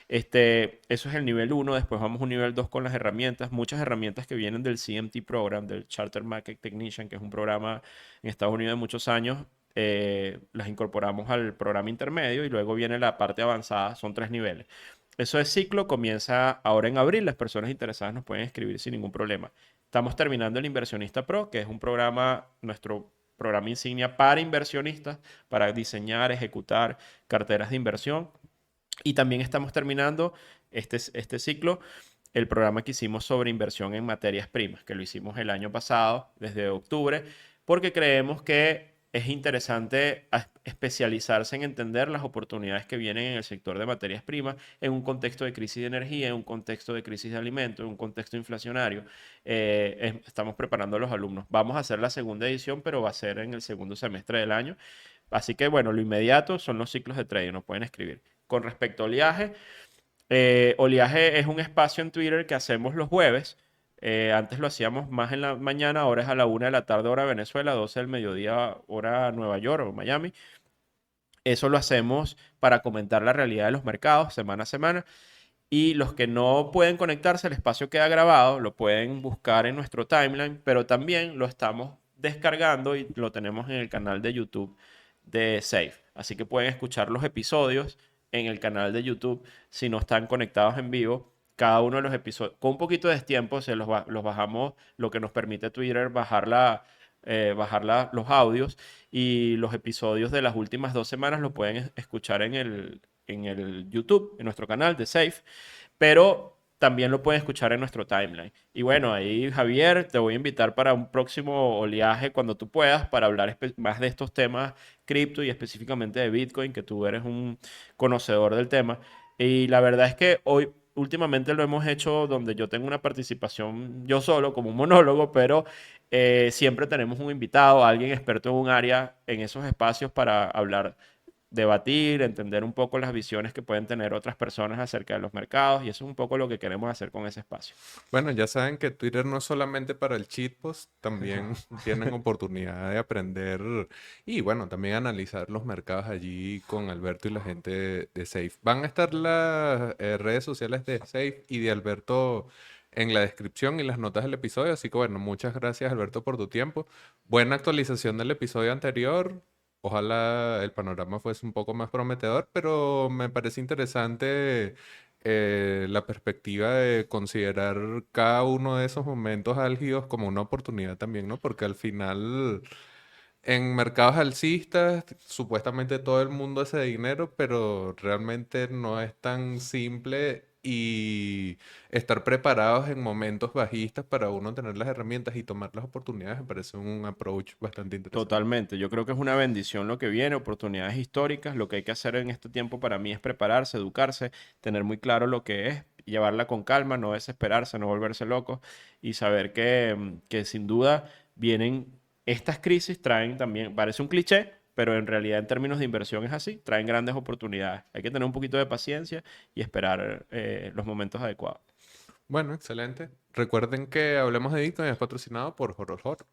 Speaker 3: Eso es el nivel 1. Después vamos a un nivel 2 con las herramientas. Muchas herramientas que vienen del CMT Program, del Charter Market Technician, que es un programa en Estados Unidos de muchos años. Las incorporamos al programa intermedio y luego viene la parte avanzada. Son 3 niveles. Eso es ciclo, comienza ahora en abril. Las personas interesadas nos pueden escribir sin ningún problema. Estamos terminando el Inversionista Pro, que es un programa, nuestro programa insignia para inversionistas, para diseñar, ejecutar carteras de inversión. Y también estamos terminando este ciclo, el programa que hicimos sobre inversión en materias primas, que lo hicimos el año pasado, desde octubre, porque creemos que es interesante especializarse en entender las oportunidades que vienen en el sector de materias primas en un contexto de crisis de energía, en un contexto de crisis de alimentos, en un contexto inflacionario. Estamos preparando a los alumnos. Vamos a hacer la segunda edición, pero va a ser en el segundo semestre del año. Así que bueno, lo inmediato son los ciclos de trading, nos pueden escribir. Con respecto a Oleaje, Oleaje es un espacio en Twitter que hacemos los jueves. Antes lo hacíamos más en la mañana, ahora es a la 1 de la tarde, hora Venezuela, 12 del mediodía, hora Nueva York o Miami. Eso lo hacemos para comentar la realidad de los mercados semana a semana. Y los que no pueden conectarse, el espacio queda grabado, lo pueden buscar en nuestro timeline, pero también lo estamos descargando y lo tenemos en el canal de YouTube de Safe. Así que pueden escuchar los episodios en el canal de YouTube si no están conectados en vivo. Cada uno de los episodios, con un poquito de tiempo, los bajamos, lo que nos permite Twitter los audios, y los episodios de las últimas 2 semanas lo pueden escuchar en el YouTube, en nuestro canal de Safe, pero también lo pueden escuchar en nuestro timeline. Y bueno, ahí Javier, te voy a invitar para un próximo oleaje cuando tú puedas para hablar más de estos temas cripto y específicamente de Bitcoin, que tú eres un conocedor del tema. Y la verdad es que hoy, últimamente lo hemos hecho donde yo tengo una participación yo solo, como un monólogo, pero siempre tenemos un invitado, alguien experto en un área en esos espacios para hablar, debatir, entender un poco las visiones que pueden tener otras personas acerca de los mercados, y eso es un poco lo que queremos hacer con ese espacio.
Speaker 1: Bueno, ya saben que Twitter no es solamente para el shitpost, también tienen oportunidad de aprender y bueno, también analizar los mercados allí con Alberto y la gente de Safe. Van a estar las redes sociales de Safe y de Alberto en la descripción y las notas del episodio, así que bueno, muchas gracias Alberto por tu tiempo. Buena actualización del episodio anterior. Ojalá el panorama fuese un poco más prometedor, pero me parece interesante la perspectiva de considerar cada uno de esos momentos álgidos como una oportunidad también, ¿no? Porque al final, en mercados alcistas, supuestamente todo el mundo hace dinero, pero realmente no es tan simple y estar preparados en momentos bajistas para uno tener las herramientas y tomar las oportunidades me parece un approach bastante interesante.
Speaker 3: Totalmente, yo creo que es una bendición lo que viene, oportunidades históricas. Lo que hay que hacer en este tiempo para mí es prepararse, educarse, tener muy claro lo que es, llevarla con calma, no desesperarse, no volverse loco, y saber que sin duda vienen estas crisis, traen también, parece un cliché, pero en realidad en términos de inversión es así, traen grandes oportunidades. Hay que tener un poquito de paciencia y esperar los momentos adecuados.
Speaker 1: Bueno, excelente. Recuerden que Hablemos de Bitcoin es patrocinado por Horror Horror.